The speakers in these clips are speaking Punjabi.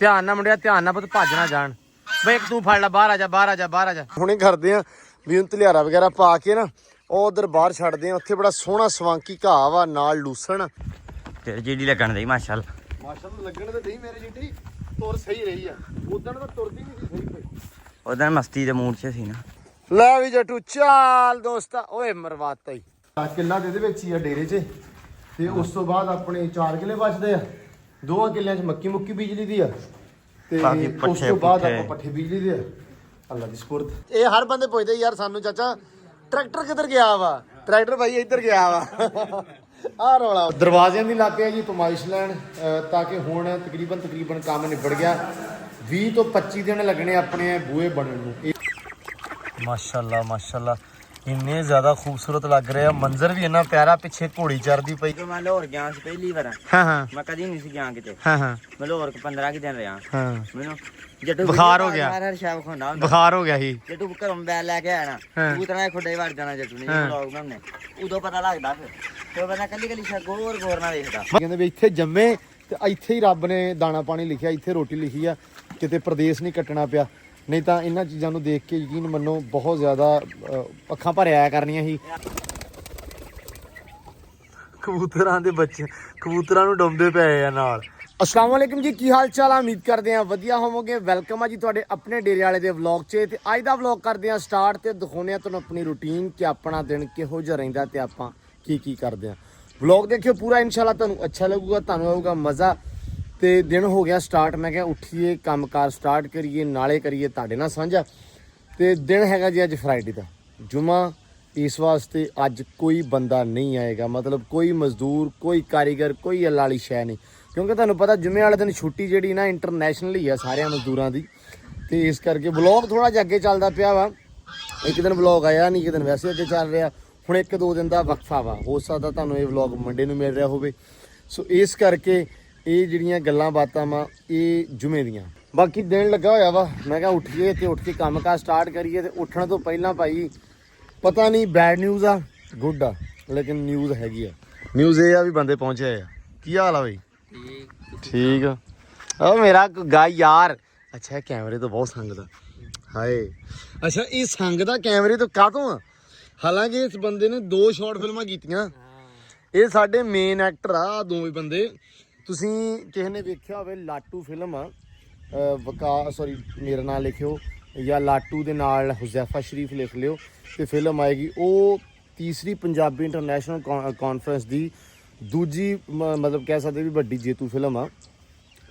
ਧਿਆਨ ਨਾਲ ਮੁੰਡਿਆ, ਧਿਆਨ ਨਾਲ ਪੁੱਤ, ਭੱਜ ਨਾ ਜਾਣ ਬਈ। ਇੱਕ ਤੂੰ ਫੜ ਲੈ, ਬਾਹਰ ਆ ਜਾ, ਬਾਹਰ ਆ ਜਾ, ਬਾਹਰ ਆ ਜਾ। ਹੁਣੇ ਕਰਦੇ ਆ ਵੀ ਉਹਨੂੰ ਧਲਿਆਰਾ ਵਗੈਰਾ ਪਾ ਕੇ ਨਾ ਉਹ ਉਧਰ ਬਾਹਰ ਛੱਡਦੇ ਆ। ਉੱਥੇ ਬੜਾ ਸੋਹਣਾ ਸਵਾਂਕੀ ਘਾਹ ਵਾ, ਨਾਲ ਲੂਸਣ ਤੇ ਜਿਹੜੀ ਲੱਗਣ ਦੀ ਮਾਸ਼ਾਅੱਲਾ। ਮਾਸ਼ਾਅੱਲਾ ਲੱਗਣ ਤੇ ਨਹੀਂ ਮੇਰੇ ਜਿੱਡੀ ਤੁਰ ਸਹੀ ਰਹੀ ਆ। ਉਦੋਂ ਤਾਂ ਤੁਰਦੀ ਨਹੀਂ ਸੀ ਸਹੀ ਪਈ, ਉਹਦਾ ਮਸਤੀ ਦੇ ਮੂਡ 'ਚ ਸੀ ਨਾ। ਲੈ ਵੀ ਜੱਟੂ ਚੱਲ ਦੋਸਤਾ। ਓਏ ਮਰਵਾਤਾ ਹੀ ਕਿੱਲਾ ਦੇ ਵਿੱਚ ਹੀ ਆ ਡੇਰੇ 'ਚ। ਤੇ ਉਸ ਤੋਂ ਬਾਅਦ ਆਪਣੇ 4 ਕਿੱਲੇ ਬਚਦੇ ਆ। 2 ਕਿੱਲਿਆਂ 'ਚ ਮੱਕੀ ਮੁੱਕੀ ਬੀਜਲੀ ਦੀ ਆ ਤੇ ਉਸ ਤੋਂ ਬਾਅਦ ਆਪਾਂ ਪੱਠੇ ਬੀਜਲੀ ਦੇ ਆ। ਅੱਲਾ ਦੀ ਸਪੁਰਦ। ਇਹ ਹਰ ਬੰਦੇ ਪੁੱਛਦੇ ਯਾਰ ਸਾਨੂੰ, ਚਾਚਾ ਟਰੈਕਟਰ ਕਿੱਧਰ ਗਿਆ ਵਾ? ਟਰੈਕਟਰ ਭਾਈ ਇੱਧਰ ਗਿਆ ਵਾ। ਆਹ ਰੌਲਾ ਦਰਵਾਜ਼ਿਆਂ ਦੀ ਲੱਗ ਪਿਆ ਜੀ ਪਮਾਇਸ਼ ਲੈਣ, ਤਾਂ ਕਿ ਹੁਣ ਤਕਰੀਬਨ ਕੰਮ ਨਿਬੜ ਗਿਆ। 20 ਤੋਂ 25 ਦਿਨ ਲੱਗਣੇ ਆਪਣੇ ਬੂਹੇ ਬਣਨ ਨੂੰ। ਮਾਸ਼ਾਅੱਲਾ ਮਾਸ਼ਾਅੱਲਾ, ਇੰਨੇ ਜ਼ਿਆਦਾ ਖੂਬਸੂਰਤ ਲੱਗ ਰਿਹਾ ਮੰਜ਼ਰ ਵੀ ਇੰਨਾ ਪਿਆਰਾ। ਪਿੱਛੇ ਘੋੜੀ ਚਰਦੀ ਪਈ। ਮੈਂ ਲਾਹੌਰ ਗਿਆ ਸੀ ਪਹਿਲੀ ਵਾਰ। ਹਾਂ ਮੈਂ ਕਦੀ ਨਹੀਂ ਸੀ ਗਿਆ ਕਿਤੇ। ਹਾਂ ਮੈਂ ਲਾਹੌਰ 15 ਦਿਨ ਰਿਹਾ। ਮੈਨੂੰ ਬੁਖਾਰ ਹੋ ਗਿਆ। ਹਰ ਸ਼ਾਮ ਖਾਣਾ ਬੁਖਾਰ ਹੋ ਗਿਆ ਸੀ। ਜਦੋਂ ਘਰੋਂ ਬੈਲ ਲੈ ਕੇ ਆਇਆ ਨਾ, ਤੂੰ ਤਾਂ ਖੁੱਡੇ ਵੜ ਜਾਣਾ ਜੱਟੂ ਨੇ ਵਲੌਗ ਬਣਾਉਣੇ। ਉਦੋਂ ਪਤਾ ਲੱਗਦਾ ਫਿਰ ਬੰਦਾ ਕੱਲੀ ਗੌਰ ਨਾ ਵੇਖਦਾ। ਕਹਿੰਦੇ ਵੀ ਇੱਥੇ ਜੰਮੇ ਤੇ ਇੱਥੇ ਹੀ ਰੱਬ ਨੇ ਦਾਣਾ ਪਾਣੀ ਲਿਖਿਆ, ਇੱਥੇ ਰੋਟੀ ਲਿਖੀ ਆ, ਕਿਤੇ ਪ੍ਰਦੇਸ਼ ਨਹੀਂ ਕੱਟਣਾ ਪਿਆ। ਨਹੀਂ ਤਾਂ ਇਹਨਾਂ ਚੀਜ਼ਾਂ ਨੂੰ ਦੇਖ ਕੇ ਯਕੀਨ ਮੰਨੋ ਬਹੁਤ ਜ਼ਿਆਦਾ ਅੱਖਾਂ ਭਰ ਆਇਆ ਕਰਨੀਆਂ ਸੀ। ਕਬੂਤਰਾਂ ਦੇ ਬੱਚੇ ਕਬੂਤਰਾਂ ਨੂੰ ਡੁੰਬਦੇ ਪਏ ਆ ਨਾਲ। अस्सलाम वालेकुम जी, की हाल चाल? उम्मीद करते हैं वधिया होवोगे। वेलकम है जी तुहाडे अपने डेरे वाले दे व्लॉग च। ते अज दा व्लॉग करते हैं स्टार्ट ते दिखाने तुहानूं अपनी रूटीन कि अपना दिन किहो जिहा रहिंदा ते आपां की करदे हां। व्लॉग देखियो पूरा, इंशाल्लाह तुहानूं अच्छा लगूगा, तुहानूं आऊगा मज़ा। ते दिन हो गया स्टार्ट, मैं कहा उठिए काम कार स्टार्ट करिए, नाले करिए तुहाडे नाल सांझा। ते दिन हैगा जी अज फ्राइडे दा जुमा, इस वास्ते अज कोई बंदा नहीं आएगा, मतलब कोई मजदूर, कोई कारीगर, कोई अल्लाह वाली शै नहीं। क्योंकि तुहानूं पता जुम्मे वाले दिन छुट्टी जिहड़ी ना इंटरनेशनल ही है सारे मजदूरां दी। ते इस करके ब्लॉग थोड़ा जिहा अगे चलदा पिया वा। एक दिन ब्लॉग आया नहीं, एक दिन वैसे अगे चल रहा। हुण 1-2 दिन का वक्फा वा, हो सकदा तुहानूं ये व्लॉग मंडे नूं मिल रहा होवे। सो इस करके ये जिहड़ियां गल्लां बातां वा ये जुम्मे दियां। बाकी दिन लगा होया वा, मैं कहा उठिए ते उठ के काम कार स्टार्ट करिए। ते उठण तो पहलां भाई पता नहीं बैड न्यूज़ आ गुड आ, लेकिन न्यूज़ हैगी आ। न्यूज़ ये आ भी बंदे पहुंचे आ। की हाल आ भाई? ठीक है मेरा गाय यार। अच्छा कैमरे तो बहुत संगदा हाय। अच्छा ये संगदा कैमरे तो कातों आ? हालांकि इस बंदे ने 2 शॉर्ट फिल्मां कीतियां। ये साडे मेन एक्टर आ दोवें बंदे। तुसीं किसी ने वेख्या होवे लाटू फिल्म आ, सॉरी मेरा नाम लिखियो या लाटू दे नाल हुज़ैफा शरीफ लिख लियो ते फिल्म आएगी। वो तीसरी पंजाबी इंटरनेशनल कॉन्फ्रेंस दी दूजी मतलब कह सकते भी वड्डी जेतू फिल्म आ।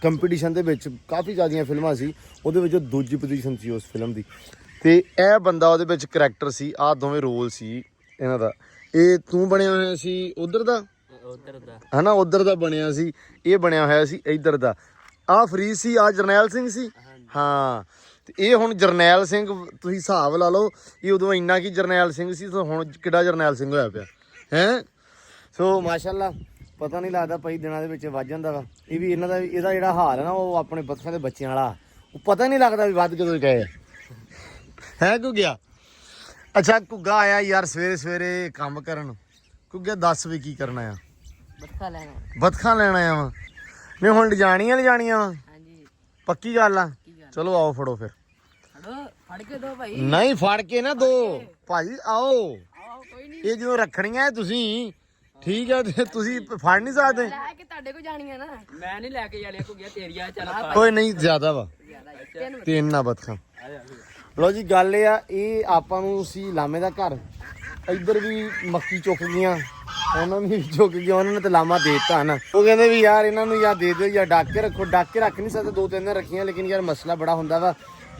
कंपीटीशन दे विच काफ़ी ज़्यादा फिल्मां सी, उहदे विच दूजी पोजीशन सी उस फिल्म दी। ते यह बंदा उहदे विच करैक्टर सी, आ दोवें रोल सी इन्हां दा। ये तू बनिया होया सी उधर दा है ना, उधर दा बनिया सी, ये बनिया होया सी इधर दा। आ फरीद सी, आ जरनैल सिंह सी। हाँ ते ये हुण जरनैल सिंह तुसीं हिसाब ला लो, ये उदों इन्ना की जरनैल सिंह सी तो हुण किड्डा जरनैल सिंह होया पिया हैं। सो माशाअल्लाह पता नहीं लगता भाई दिनों के वज जाता वा। ये भी इन्हों का इहदा जिहड़ा हाल है ना, वो अपने बत्थां के बच्चों वाला, वो पता नहीं लगता भी वध कदों गए है क्यों गया। अच्छा घुग्गा आया यार सवेरे सवेरे काम करन। घुग्गा दस भी की करना आ? बतखा लैन आया वा। नहीं हुण लिजाणियां वा? पक्की गल आ? चलो आओ फड़ो फिर। नहीं फड़ के ना दो भाई, आओ ये जो रखनियां तुसीं ठीक है ते तुसीं फड़ नहीं सकदे। लेके ਤੁਹਾਡੇ ਕੋ ਜਾਣੀਆਂ ਨਾ, ਮੈਂ ਨਹੀਂ ਲੈ ਕੇ ਜਾਣੀਆਂ ਘੁੱਗੀਆਂ ਤੇਰੀਆਂ। ਚੱਲ कोई नहीं ज्यादा वा, 3 ना बतखा। लो जी गल ये आ, ये आपां नूं सी लामे दा घर, इधर भी मक्की चुक गईयां, उन्हां ने भी चुक गईयां, उन्हां ने ते लामा दे दित्ता ना। वो कहंदे भी यार इन्हां नूं या दे दिओ या डाक के रखो। डाक के रख नहीं सकदे, 2-3 दिन रखियां, लेकिन यार मसला बड़ा हुंदा वा,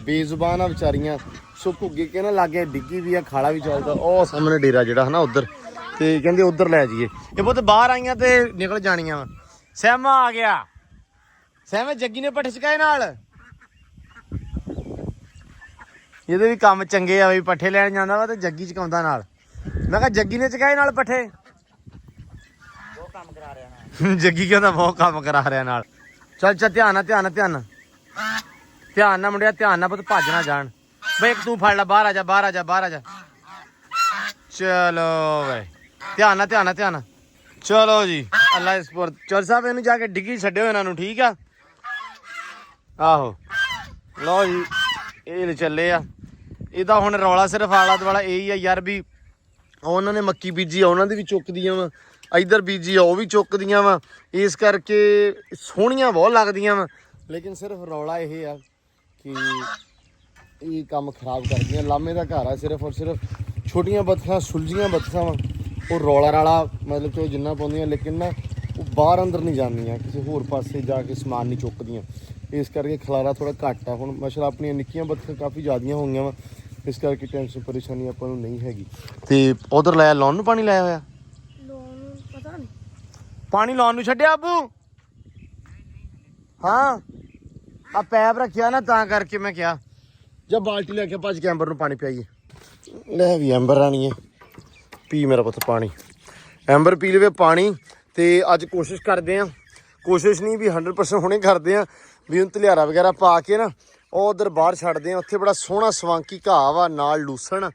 बेजुबान आ बेचारियां। सो घुग्गे के ना लागे डिग्गी भी आ, खाड़ा भी चलदा। ओ सामने डेरा जिहड़ा है ना उधर, ते कहंदे उधर लै जाइए। ये पुत्त बाहर आईयां ते निकल जाणियां वा। सहमा आ गया, सहमे जग्गी ने पट्ठे चकाए नाल। ਇਹਦੇ ਵੀ ਕੰਮ ਚੰਗੇ ਆ ਬਈ, ਪੱਠੇ ਲੈਣ ਜਾਂਦਾ ਵਾ ਤੇ ਜੱਗੀ ਚਕਾਉਂਦਾ ਨਾਲ। ਮੈਂ ਕਿਹਾ ਜੱਗੀ ਨੇ ਚਕਾਏ ਨਾਲ ਪੱਠੇ? ਬਹੁਤ ਕੰਮ ਕਰਾ ਰਿਹਾ ਨਾ ਜੱਗੀ ਕਹਿੰਦਾ ਬਹੁਤ ਕੰਮ ਕਰਾ ਰਿਹਾ ਨਾਲ। ਚੱਲ ਚੱਲ ਧਿਆਨ ਨਾਲ ਧਿਆਨ ਨਾਲ ਧਿਆਨ ਨਾਲ ਧਿਆਨ ਨਾਲ ਮੁੰਡਿਆ, ਧਿਆਨ ਨਾਲ ਪੁੱਤ, ਭੱਜ ਨਾ ਜਾਣ ਬਈ। ਇੱਕ ਤੂੰ ਫੜ ਲੈ, ਬਾਹਰ ਆ ਜਾ, ਬਾਹਰ ਆ ਜਾ, ਬਾਹਰ ਆ ਜਾ। ਚਲੋ ਬਈ ਧਿਆਨ ਨਾਲ ਧਿਆਨ ਨਾਲ ਧਿਆਨ ਨਾਲ। ਚਲੋ ਜੀ ਅੱਲਾ ਇਸਪੁਰ ਚੌਰ ਸਾਹਿਬ, ਇਹਨੂੰ ਜਾ ਕੇ ਡਿੱਗੀ ਛੱਡਿਓ ਇਹਨਾਂ ਨੂੰ, ਠੀਕ ਆ? ਆਹੋ ਲਓ ਜੀ ਇਹ ਚੱਲੇ ਆ। ਇਹਦਾ ਹੁਣ ਰੌਲਾ ਸਿਰਫ ਆਲਾ ਦੁਆਲਾ ਇਹੀ ਆ ਯਾਰ ਵੀ ਉਹਨਾਂ ਨੇ ਮੱਕੀ ਬੀਜੀ ਆ, ਉਹਨਾਂ ਦੀ ਵੀ ਚੁੱਕਦੀਆਂ ਵਾ, ਇੱਧਰ ਬੀਜੀ ਆ ਉਹ ਵੀ ਚੁੱਕਦੀਆਂ ਵਾ, ਇਸ ਕਰਕੇ ਸੋਹਣੀਆਂ ਬਹੁਤ ਲੱਗਦੀਆਂ ਵਾ। ਲੇਕਿਨ ਸਿਰਫ ਰੌਲਾ ਇਹ ਆ ਕਿ ਇਹ ਕੰਮ ਖਰਾਬ ਕਰਦੀਆਂ। ਲਾਮੇ ਦਾ ਘਰ ਆ ਸਿਰਫ ਔਰ ਸਿਰਫ, ਛੋਟੀਆਂ ਬੱਤਖਾਂ ਸੁਲਝੀਆਂ ਬੱਤਖਾਂ ਵਾ, ਉਹ ਰੌਲਾ ਰਾਲਾ ਮਤਲਬ ਕਿ ਉਹ ਜਿੰਨਾ ਪਾਉਂਦੀਆਂ, ਲੇਕਿਨ ਨਾ ਉਹ ਬਾਹਰ ਅੰਦਰ ਨਹੀਂ ਜਾਂਦੀਆਂ, ਕਿਸੇ ਹੋਰ ਪਾਸੇ ਜਾ ਕੇ ਸਮਾਨ ਨਹੀਂ ਚੁੱਕਦੀਆਂ, ਇਸ ਕਰਕੇ ਖਲਾਰਾ ਥੋੜਾ ਘੱਟ ਆ। ਹੁਣ ਮਾਸ਼ਾਅੱਲਾ ਆਪਣੀਆਂ ਨਿੱਕੀਆਂ ਬੱਤਖਾਂ ਕਾਫੀ ਜ਼ਿਆਦੀਆਂ ਹੋਈਆਂ ਵਾ, ਇਸ ਕਰਕੇ ਟੈਨਸ਼ਨ ਪਰੇਸ਼ਾਨੀ ਆਪਾਂ ਨੂੰ ਨਹੀਂ ਹੈਗੀ। ਤੇ ਉਧਰ ਲਾਇਆ ਲਾਉਣ ਨੂੰ ਪਾਣੀ ਲਾਇਆ ਹੋਇਆ, ਪਤਾ ਨਹੀਂ ਪਾਣੀ ਲਾਉਣ ਨੂੰ ਛੱਡਿਆ ਆਬੂ। ਹਾਂ ਆ ਪੈਪ ਰੱਖਿਆ ਨਾ ਤਾਂ ਕਰਕੇ ਮੈਂ ਕਿਹਾ ਜਾਂ ਬਾਲਟੀ ਲੈ ਕੇ ਭੱਜ ਕੇ ਐਂਬਰ ਨੂੰ ਪਾਣੀ ਪਿਆਈਏ। ਲੈ ਵੀ ਐਂਬਰ ਰਾਣੀਏ ਪੀ ਮੇਰਾ ਪੁੱਤ ਪਾਣੀ। ਐਂਬਰ ਪੀ ਲਵੇ ਪਾਣੀ। ਤੇ ਅੱਜ ਕੋਸ਼ਿਸ਼ ਕਰਦੇ ਆ, ਕੋਸ਼ਿਸ਼ ਨਹੀਂ ਵੀ 100% ਹੁਣੇ ਕਰਦੇ ਆ ਵੀ ਉਹਨੂੰ ਧਲਿਆਰਾ ਵਗੈਰਾ ਪਾ ਕੇ ਨਾ ਉਹ ਉਧਰ ਬਾਹਰ ਛੱਡਦੇ ਆ। ਉੱਥੇ ਬੜਾ ਸੋਹਣਾ ਸਵਾਂਕੀ ਘਾਹ ਵਾ ਨਾਲ ਲੂਸਣ।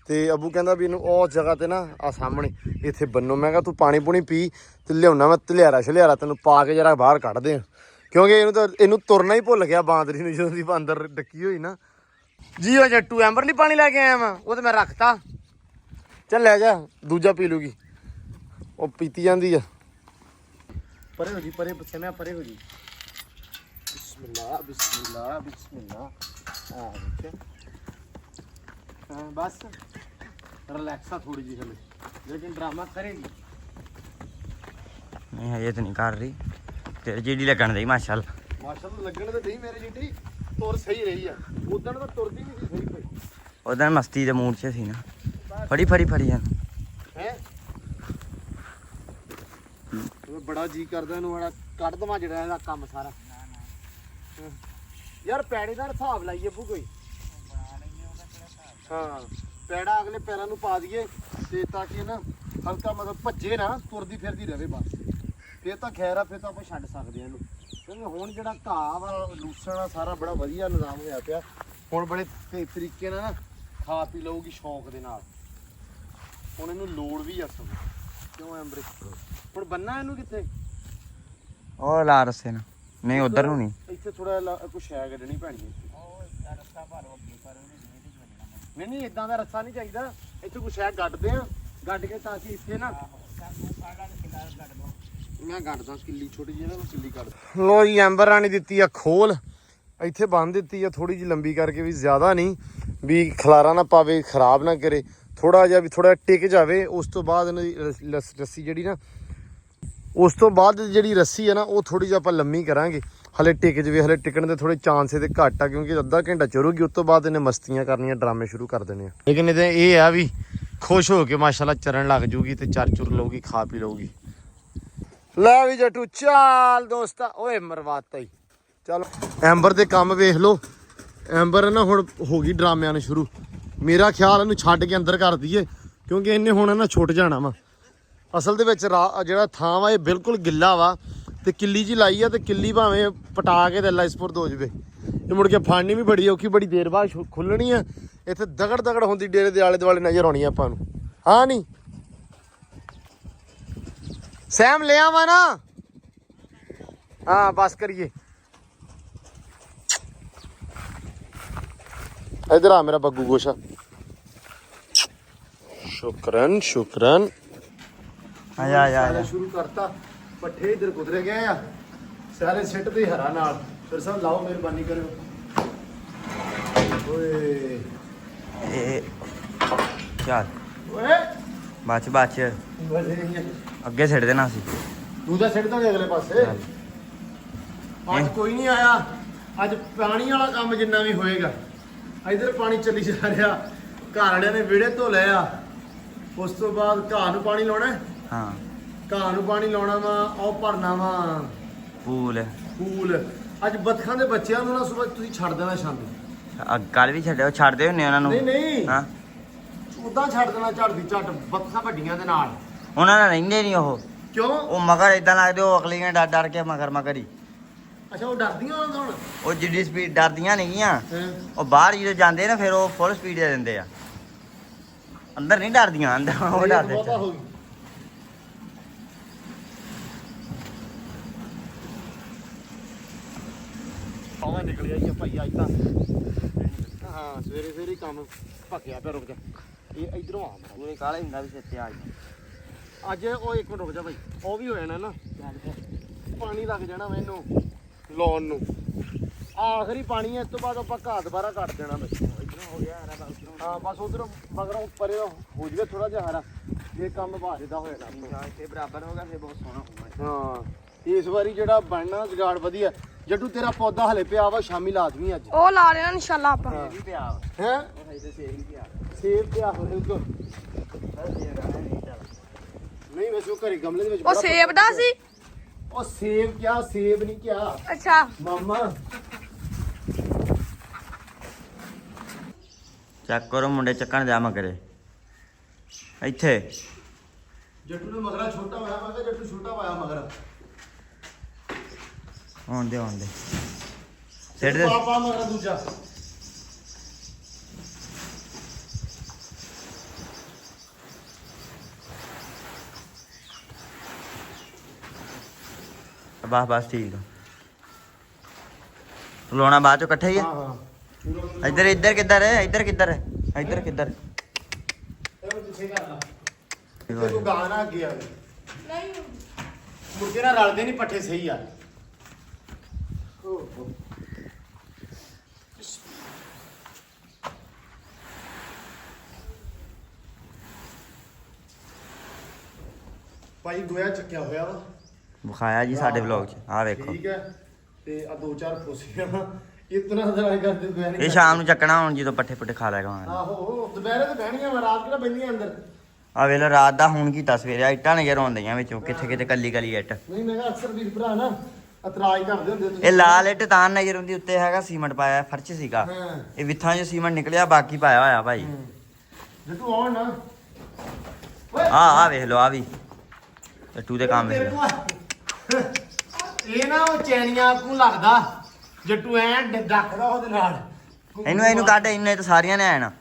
ਤੇ ਅੱਬੂ ਕਹਿੰਦਾ ਵੀ ਇਹਨੂੰ ਉਹ ਜਗ੍ਹਾ ਤੇ ਨਾ ਆ ਸਾਹਮਣੇ ਇੱਥੇ ਬੰਨੋ। ਮੈਂ ਕਿਹਾ ਤੂੰ ਪਾਣੀ ਪੂਣੀ ਪੀ ਤੇ ਲਿਆਉਣਾ ਮੈਂ ਧਲਿਆਰਾ ਸ਼ਲਿਆਰਾ ਤੈਨੂੰ ਪਾ ਕੇ ਜਰਾ ਬਾਹਰ ਕੱਢਦੇ ਆ, ਕਿਉਂਕਿ ਇਹਨੂੰ ਤੁਰਨਾ ਹੀ ਭੁੱਲ ਗਿਆ ਬਾਂਦਰੀ ਨੂੰ ਜਦੋਂ ਦੀ ਅੰਦਰ ਡੱਕੀ ਹੋਈ ਨਾ। ਜੀ ਉਹ ਜੱਟੂ ਐਂਬਰ ਲਈ ਪਾਣੀ ਲੈ ਕੇ ਆਇਆ ਵਾ, ਉਹ ਤੇ ਮੈਂ ਰੱਖਤਾ। ਚੱਲ ਲੈ ਜਾ, ਦੂਜਾ ਪੀ ਲੂਗੀ, ਉਹ ਪੀਤੀ ਜਾਂਦੀ ਆ। ਪਰੇ ਹੋ ਜੀ, ਪਰੇ ਪੁੱਛਿਆ ਮੈਂ, ਪਰੇ ਹੋ ਜੀ। ਬਿਸਮਿਲ੍ਲਾ ਬਿਸਮਿਲ੍ਲਾ ਬਿਸਮਿਲ੍ਲਾ। ਆ ਦੇਖਿਆ ਬਸ ਰਿਲੈਕਸ ਆ ਥੋੜੀ ਜਿਹੀ ਹਲੇ, ਲੇਕਿਨ ਡਰਾਮਾ ਕਰੇਗੀ ਨਹੀਂ ਹਜੇ ਤਾਂ ਨਹੀਂ ਕਰ ਰਹੀ। ਤੇਰੇ ਜਿਹੜੀ ਲੱਗਣ ਦੀ ਮਾਸ਼ਾਅੱਲਾ। ਮਾਸ਼ਾਅੱਲਾ ਲੱਗਣ ਤੇ ਨਹੀਂ ਮੇਰੇ ਜਿੱਡੀ, ਤੁਰ ਸਹੀ ਰਹੀ ਆ। ਉਦੋਂ ਤਾਂ ਤੁਰਦੀ ਨਹੀਂ ਸੀ ਸਹੀ ਪਈ। ਉਦੋਂ ਮਸਤੀ ਦੇ ਮੂਡ 'ਚ ਸੀ ਨਾ। ਫੜੀ ਜਾਂ ਹੈ ਬੜਾ ਜੀ ਕਰਦਾ ਇਹਨੂੰ ਬੜਾ ਕੱਢ ਦਵਾਂ ਜਿਹੜਾ ਇਹਦਾ ਕੰਮ ਸਾਰਾ। ਯਾਰ ਪੈੜੇ ਦਾ ਹਿਸਾਬ ਲਾਈਏ ਬੂ ਕੋਈ। ਹਾਂ ਪੈੜਾ ਅਗਲੇ ਪੈਰਾਂ ਨੂੰ ਪਾ ਦਈਏ ਤੇ ਤਾਂ ਕਿ ਨਾ ਹਲਕਾ ਮਤਲਬ ਭੱਜੇ ਨਾ, ਤੁਰਦੀ ਫਿਰਦੀ ਰਹੇ ਬਸ। ਫਿਰ ਤਾਂ ਖੈਰ ਆ, ਫਿਰ ਤਾਂ ਆਪਾਂ ਛੱਡ ਸਕਦੇ ਹਾਂ ਇਹਨੂੰ, ਕਿਉਂਕਿ ਹੁਣ ਜਿਹੜਾ ਘਾਹ ਵਾ ਲੂਸਣ ਆ ਸਾਰਾ ਬੜਾ ਵਧੀਆ ਨਿਜ਼ਾਮ ਹੋਇਆ ਪਿਆ। ਹੁਣ ਬੜੇ ਤਰੀਕੇ ਨਾਲ ਨਾ ਖਾ ਪੀ ਲਊਗੀ ਸ਼ੌਂਕ ਦੇ ਨਾਲ। ਹੁਣ ਇਹਨੂੰ ਲੋੜ ਵੀ ਆ ਸਭ, ਕਿਉਂ ਐਂਬਰੇ ਹੁਣ ਬੰਨਾ ਇਹਨੂੰ ਕਿੱਥੇ? ਉਹ ਲਾ ਰਸੇ ਨਾ, ਨਹੀਂ ਉਧਰ ਨੂੰ ਨਹੀਂ, ਇੱਥੇ ਥੋੜਾ ਕੁਛ ਹੈ ਕੱਢਣੀ ਪੈਣੀ। ਨਹੀਂ ਇਦਾਂ ਦਾ ਰੱਸਾ ਨਹੀਂ ਚਾਹੀਦਾ, ਇੱਥੇ ਕੁਛ ਹੈ ਗੱਡਦੇ ਆ, ਗੱਡ ਕੇ ਤਾਂ ਕਿ ਇੱਥੇ ਨਾ ਮੈਂ ਗੱਡਦਾ ਕਿੱਲੀ ਛੋਟੀ ਜਿਹੀ ਨਾ ਕਿੱਲੀ ਕੱਢ। ਲੋ ਜੀ ਐਂਬਰ ਰਾਣੀ ਦਿੱਤੀ ਆ ਖੋਲ, ਇੱਥੇ ਬੰਨ ਦਿੱਤੀ ਆ ਥੋੜੀ ਜਿਹੀ ਲੰਬੀ ਕਰਕੇ, ਵੀ ਜ਼ਿਆਦਾ ਨਹੀਂ ਵੀ ਖਲਾਰਾ ਨਾ ਪਾਵੇ, ਖਰਾਬ ਨਾ ਕਰੇ, ਥੋੜਾ ਜਿਹਾ ਵੀ ਥੋੜਾ ਟਿਕ ਜਾਵੇ। ਉਸ ਤੋਂ ਬਾਅਦ ਇਹਨਾਂ ਦੀ ਰੱਸੀ ਜਿਹੜੀ ਨਾ, ਉਸ ਤੋਂ ਬਾਅਦ ਜਿਹੜੀ ਰੱਸੀ ਹੈ ਨਾ ਉਹ ਥੋੜੀ ਜਿਹੀ ਆਪਾਂ ਲੰਮੀ ਕਰਾਂਗੇ। ਹਲੇ ਟਿਕ ਜਵੇ, ਹਲੇ ਟਿਕਣ ਦੇ ਥੋੜੇ ਚਾਂਸ ਇਹਦੇ ਘੱਟ ਆ, ਕਿਉਂਕਿ ਅੱਧਾ ਘੰਟਾ ਚਰੂਗੀ, ਉਸ ਤੋਂ ਬਾਅਦ ਇਹਨੇ ਮਸਤੀਆਂ ਕਰਨੀਆਂ, ਡਰਾਮੇ ਸ਼ੁਰੂ ਕਰ ਦੇਣੇ ਆ। ਲੇਕਿਨ ਇਹਦੇ ਇਹ ਆ ਵੀ ਖੁਸ਼ ਹੋ ਕੇ ਮਾਸ਼ਾਅੱਲਾ ਚਰਨ ਲੱਗ ਜੂਗੀ ਤੇ ਚਰ ਚੁਰ ਲਊਗੀ, ਖਾ ਪੀ ਲਊਗੀ। ਲੈ ਵੀ ਜੱਟੂ ਚਾਲ ਦੋਸਤਾ, ਓਏ ਮਰਵਾਤਾ ਹੀ। ਚਲੋ ਐਂਬਰ ਦੇ ਕੰਮ ਵੇਖ ਲਓ। ਐਂਬਰ ਨਾ ਹੁਣ ਹੋ ਗਈ ਡਰਾਮਿਆਂ ਨੂੰ ਸ਼ੁਰੂ। ਮੇਰਾ ਖਿਆਲ ਇਹਨੂੰ ਛੱਡ ਕੇ ਅੰਦਰ ਕਰ ਦਈਏ, ਕਿਉਂਕਿ ਇਹਨੇ ਹੁਣ ਨਾ ਛੁੱਟ ਜਾਣਾ ਵਾ। ਅਸਲ ਦੇ ਵਿੱਚ ਜਿਹੜਾ ਥਾਂ ਵਾ ਇਹ ਬਿਲਕੁਲ ਗਿੱਲਾ ਵਾ, ਤੇ ਕਿੱਲੀ ਜੀ ਲਾਈ ਆ, ਤੇ ਕਿੱਲੀ ਭਾਵੇਂ ਪਟਾ ਕੇ ਤੇ ਅੱਲਾ ਇਸਪੁਰਦ ਹੋ ਜਾਵੇ। ਇਹ ਮੁੜ ਕੇ ਫੜਨੀ ਵੀ ਬੜੀ ਔਖੀ, ਬੜੀ ਦੇਰ ਬਾਅਦ ਖੁੱਲਣੀ ਆ। ਇੱਥੇ ਦਗੜ ਹੁੰਦੀ ਡੇਰੇ ਦੇ ਆਲੇ ਦੁਆਲੇ ਨਜ਼ਰ ਆਉਣੀ ਆਪਾਂ ਨੂੰ। ਹਾਂ ਨਹੀਂ ਸੈਮ ਲੈ ਆਵਾਂ ਨਾ? ਹਾਂ ਬਸ ਕਰੀਏ। ਇਧਰ ਆ ਮੇਰਾ ਬੱਗੂ ਗੋਸ਼ਾ। ਸ਼ੁਕਰਨ ਸ਼ੁਕਰਨ। ਆ ਸ਼ੁਰੂ ਕਰਤਾ, ਪੱਠੇ ਇਧਰ ਕੁਦਰੇ ਗਏ ਆ ਸਾਰੇ, ਸਿੱਟ ਦੇ ਹਰਾ ਨਾਲ। ਫਿਰ ਸਭ ਲਾਓ, ਮਿਹਰਬਾਨੀ ਕਰਿਓ। ਓਏ ਇਹ ਚੱਲ ਓਏ ਬਾਚ ਬਲੇ ਨਹੀਂ ਅੱਗੇ ਛੱਡ ਦੇਣਾ ਸੀ। ਦੂਜਾ ਸਿੱਟ ਦਾਂਗੇ ਅਗਲੇ ਪਾਸੇ। ਅੱਜ ਕੋਈ ਨਹੀਂ ਆਇਆ, ਅੱਜ ਪਾਣੀ ਵਾਲਾ ਕੰਮ ਜਿੰਨਾ ਵੀ ਹੋਏਗਾ। ਇਧਰ ਪਾਣੀ ਚੱਲੀ ਜਾ ਰਿਹਾ, ਘਰ ਵਾਲਿਆਂ ਨੇ ਵਿਹੜੇ ਧੋ ਲਏ ਆ। ਉਸ ਤੋਂ ਬਾਅਦ ਘਾਹ ਨੂੰ ਪਾਣੀ ਲਾਉਣਾ। ਹਾਂ ਘਾਹ ਨੂੰ ਪਾਣੀ ਲਾਉਣਾ ਵਾ, ਉਹ ਭਰਨਾ ਵਾ ਪੂਲ। ਅੱਜ ਬੱਤਖਾਂ ਦੇ ਬੱਚਿਆਂ ਨੂੰ ਨਾ ਸੁਬਹ ਤੁਸੀਂ ਛੱਡ ਦੇਣਾ ਸ਼ਾਮੀ। ਕੱਲ ਵੀ ਛੱਡਿਓ, ਛੱਡਦੇ ਹੁੰਦੇ ਉਹਨਾਂ ਨੂੰ। ਨਹੀਂ ਹਾਂ ਉਦਾਂ ਛੱਡ ਦੇਣਾ ਝੜਦੀ ਝੱਟ ਬੱਤਖਾਂ ਵੱਡੀਆਂ ਦੇ ਨਾਲ। ਉਹਨਾਂ ਨਾਲ ਰਹਿੰਦੇ ਨਹੀਂ ਉਹ। ਕਿਉਂ? ਉਹ ਮਗਰ ਇਦਾਂ ਲੱਗਦੇ, ਉਹ ਅਗਲੀਆਂ ਡਰ ਕੇ ਮਗਰ ਹੀ। ਅੱਛਾ ਉਹ ਡਰਦੀਆਂ ਉਹਨਾਂ ਤੋਂ ਹੁਣ? ਉਹ ਜਿੱਡੀ ਸਪੀਡ ਡਰਦੀਆਂ ਨਹੀਂਆਂ, ਉਹ ਬਾਹਰ ਜਦੋਂ ਜਾਂਦੇ ਨਾ ਫਿਰ ਉਹ ਫੁੱਲ ਸਪੀਡ ਦੇ ਦਿੰਦੇ ਆ। ਅੰਦਰ ਨਹੀਂ ਡਰਦੀਆਂ, ਅੰਦਰ ਉਹ ਡਰਦੇ। ਨਿਕਲਿਆ ਹੀ ਆ ਭਾਈ ਅੱਜ ਤਾਂ ਹਾਂ ਸਵੇਰੇ ਸਵੇਰੇ ਹੀ ਕੰਮ ਭੱਕਿਆ ਪਿਆ। ਰੁਕ ਜਾ ਇਹ ਇਧਰੋਂ ਆ ਮਾੜਾ ਉਹਨੇ ਕਾਲੇ ਹੁੰਦਾ ਵੀ ਸਿੱਤੇ ਆ ਜੀ। ਅੱਜ ਉਹ ਇੱਕ ਮਿੰਟ ਰੁਕ ਜਾ ਭਾਈ ਉਹ ਵੀ ਹੋ ਜਾਣਾ ਨਾ ਪਾਣੀ ਲੱਗ ਜਾਣਾ ਵਾ ਇਹਨੂੰ ਲਾਉਣ ਨੂੰ ਆਖਰੀ ਪਾਣੀ ਹੈ। ਇਸ ਤੋਂ ਬਾਅਦ ਆਪਾਂ ਘਾਹ ਦੁਬਾਰਾ ਕੱਟ ਦੇਣਾ ਬਸ ਇਧਰੋਂ ਹੋ ਗਿਆ ਹਰਾ ਹਾਂ ਬਸ ਉਧਰੋਂ ਮਗਰੋਂ ਪਰੇ ਹੋ ਜਾਵੇ ਥੋੜਾ ਜਿਹਾ ਹਰਾ ਇਹ ਕੰਮ ਬਾਹਰ ਦਾ ਹੋਇਆ ਨਾ ਇੱਥੇ ਬਰਾਬਰ ਹੋਗਾ ਫਿਰ ਬਹੁਤ ਸੋਹਣਾ ਹੋਊਗਾ। ਹਾਂ ਇਸ ਵਾਰੀ ਜਿਹੜਾ ਬਣਨਾ ਜੁਗਾੜ ਵਧੀਆ। ਜੱਟੂ ਤੇਰਾ ਪੌਦਾ ਹਲੇ ਪਿਆ ਵਾ ਸ਼ਾਮੀ ਲਾਜ਼ਮੀ ਅੱਜ ਉਹ ਲਾ ਲੈਣਾ ਇਨਸ਼ਾਅੱਲਾ ਆਪਾਂ ਇਹ ਵੀ ਪਿਆ ਹੈ ਉਹ ਇੱਥੇ ਸੇਬ ਹੀ ਪਿਆ ਸੇਬ ਪਿਆ ਹੋਏ ਉਧਰ ਨਹੀਂ ਵੈਸੇ ਉਹ ਘਰੇ ਗਮਲੇ ਦੇ ਵਿੱਚ ਉਹ ਸੇਬ ਦਾ ਸੀ। ਉਹ ਸੇਬ ਕਿਆ ਸੇਬ ਨਹੀਂ ਕਿਆ ਅੱਛਾ ਮਾਮਾ ਚੱਕ ਕਰੋ ਮੁੰਡੇ ਚੱਕਣ ਜਾ ਮਗਰੇ ਇੱਥੇ ਜੱਟੂ ਨੇ ਮਗਰਾ ਛੋਟਾ ਹੋਇਆ ਮੈਂ ਕਿਹਾ ਜੱਟੂ ਛੋਟਾ ਹੋਇਆ ਮਗਰਾ ਆਉਣ ਦੇ ਸਿੱਟ ਦੇ ਪਾਪਾ ਮਗਰਾ ਦੂਜਾ ਬਸ ਠੀਕ ਆ ਲੋਣਾ ਬਾਅਦ ਚੋਂ ਇਕੱਠੇ ਹੀ ਆ। ਹਾਂ ਹਾਂ ਇੱਧਰ ਕਿੱਧਰ ਹੈ ਇੱਧਰ ਕਿੱਧਰ ਇਹ ਪਿੱਛੇ ਕਰ ਲਾ ਤੇ ਤੂੰ ਗਾਣਾ ਅੱਗੇ ਆ ਨਹੀਂ ਮੁਰਗੇ ਨਾਲ ਰਲਦੇ ਨਹੀਂ ਪੱਠੇ ਸਹੀ ਆ ਭਾਈ ਗੋਇਆ ਚੱਕਿਆ ਹੋਇਆ ਵਾ ਵਿਖਾਇਆ ਜੀ ਸਾਡੇ ਵਲੌਗ 'ਚ ਆ ਵੇਖੋ। ਠੀਕ ਹੈ ਤੇ ਆ ਦੋ ਚਾਰ ਫੋਸੀਆਂ ਇਤਨਾ ਜ਼ਿਆਦਾ ਕਰਦੇ ਗੋਇਆ ਨਹੀਂ ਇਹ ਸ਼ਾਮ ਨੂੰ ਚੱਕਣਾ ਹੁਣ ਜਦੋਂ ਪੱਠੇ ਪੁੱਠੇ ਖਾ ਲੈਗਾ ਆਹੋ ਦੁਪਹਿਰੇ ਤੇ ਬਹਿਣੀਆਂ ਵਾ ਰਾਤ ਕਿਹੜਾ ਬੈਠੀਆਂ ਅੰਦਰ ਆ ਵੇਲੇ ਰਾਤ ਦਾ ਹੁਣ ਕੀਤਾ ਸਵੇਰੇ ਇੱਟਾਂ ਨਜ਼ਰ ਆਉਂਦੀਆਂ ਵਿੱਚੋਂ ਕਿੱਥੇ ਕੱਲੀ ਇੱਟ। ਨਹੀਂ ਮੈਂ ਕਿਹਾ ਅਕਸਰ ਵੀਰ ਭਰਾ ਨਾ ਇਤਰਾਜ਼ ਕਰਦੇ ਹੁੰਦੇ ਤੁਸੀਂ ਇਹ ਲਾਲ ਇੱਟ ਤਾਂ ਨਜ਼ਰ ਆਉਂਦੀ ਉੱਤੇ ਹੈਗਾ ਸੀਮੈਂਟ ਪਾਇਆ ਫਰਸ਼ ਸੀਗਾ ਹਾਂ ਇਹ ਵਿੱਥਾਂ 'ਚ ਸੀਮੈਂਟ ਨਿਕਲਿਆ ਬਾਕੀ ਪਾਇਆ ਹੋਇਆ ਭਾਈ। ਜੱਟੂ ਆਉਣ ਨਾ ਆ ਵੇਖ ਲਓ ਆ ਵੀ ਟੱਟੂ ਦੇ ਕੰਮ ਵੇਖ ਲਓ। ਇਹ ਨਾ ਉਹ ਚੈਨੀਆਂ ਨੂੰ ਲੱਗਦਾ ਜੱਟੂ ਐ ਡੱਕਦਾ ਉਹਦੇ ਨਾਲ ਇਹਨੂੰ ਕੱਢ ਇਹਨੇ ਤਾਂ ਸਾਰੀਆਂ ਨੇ ਆਣਾ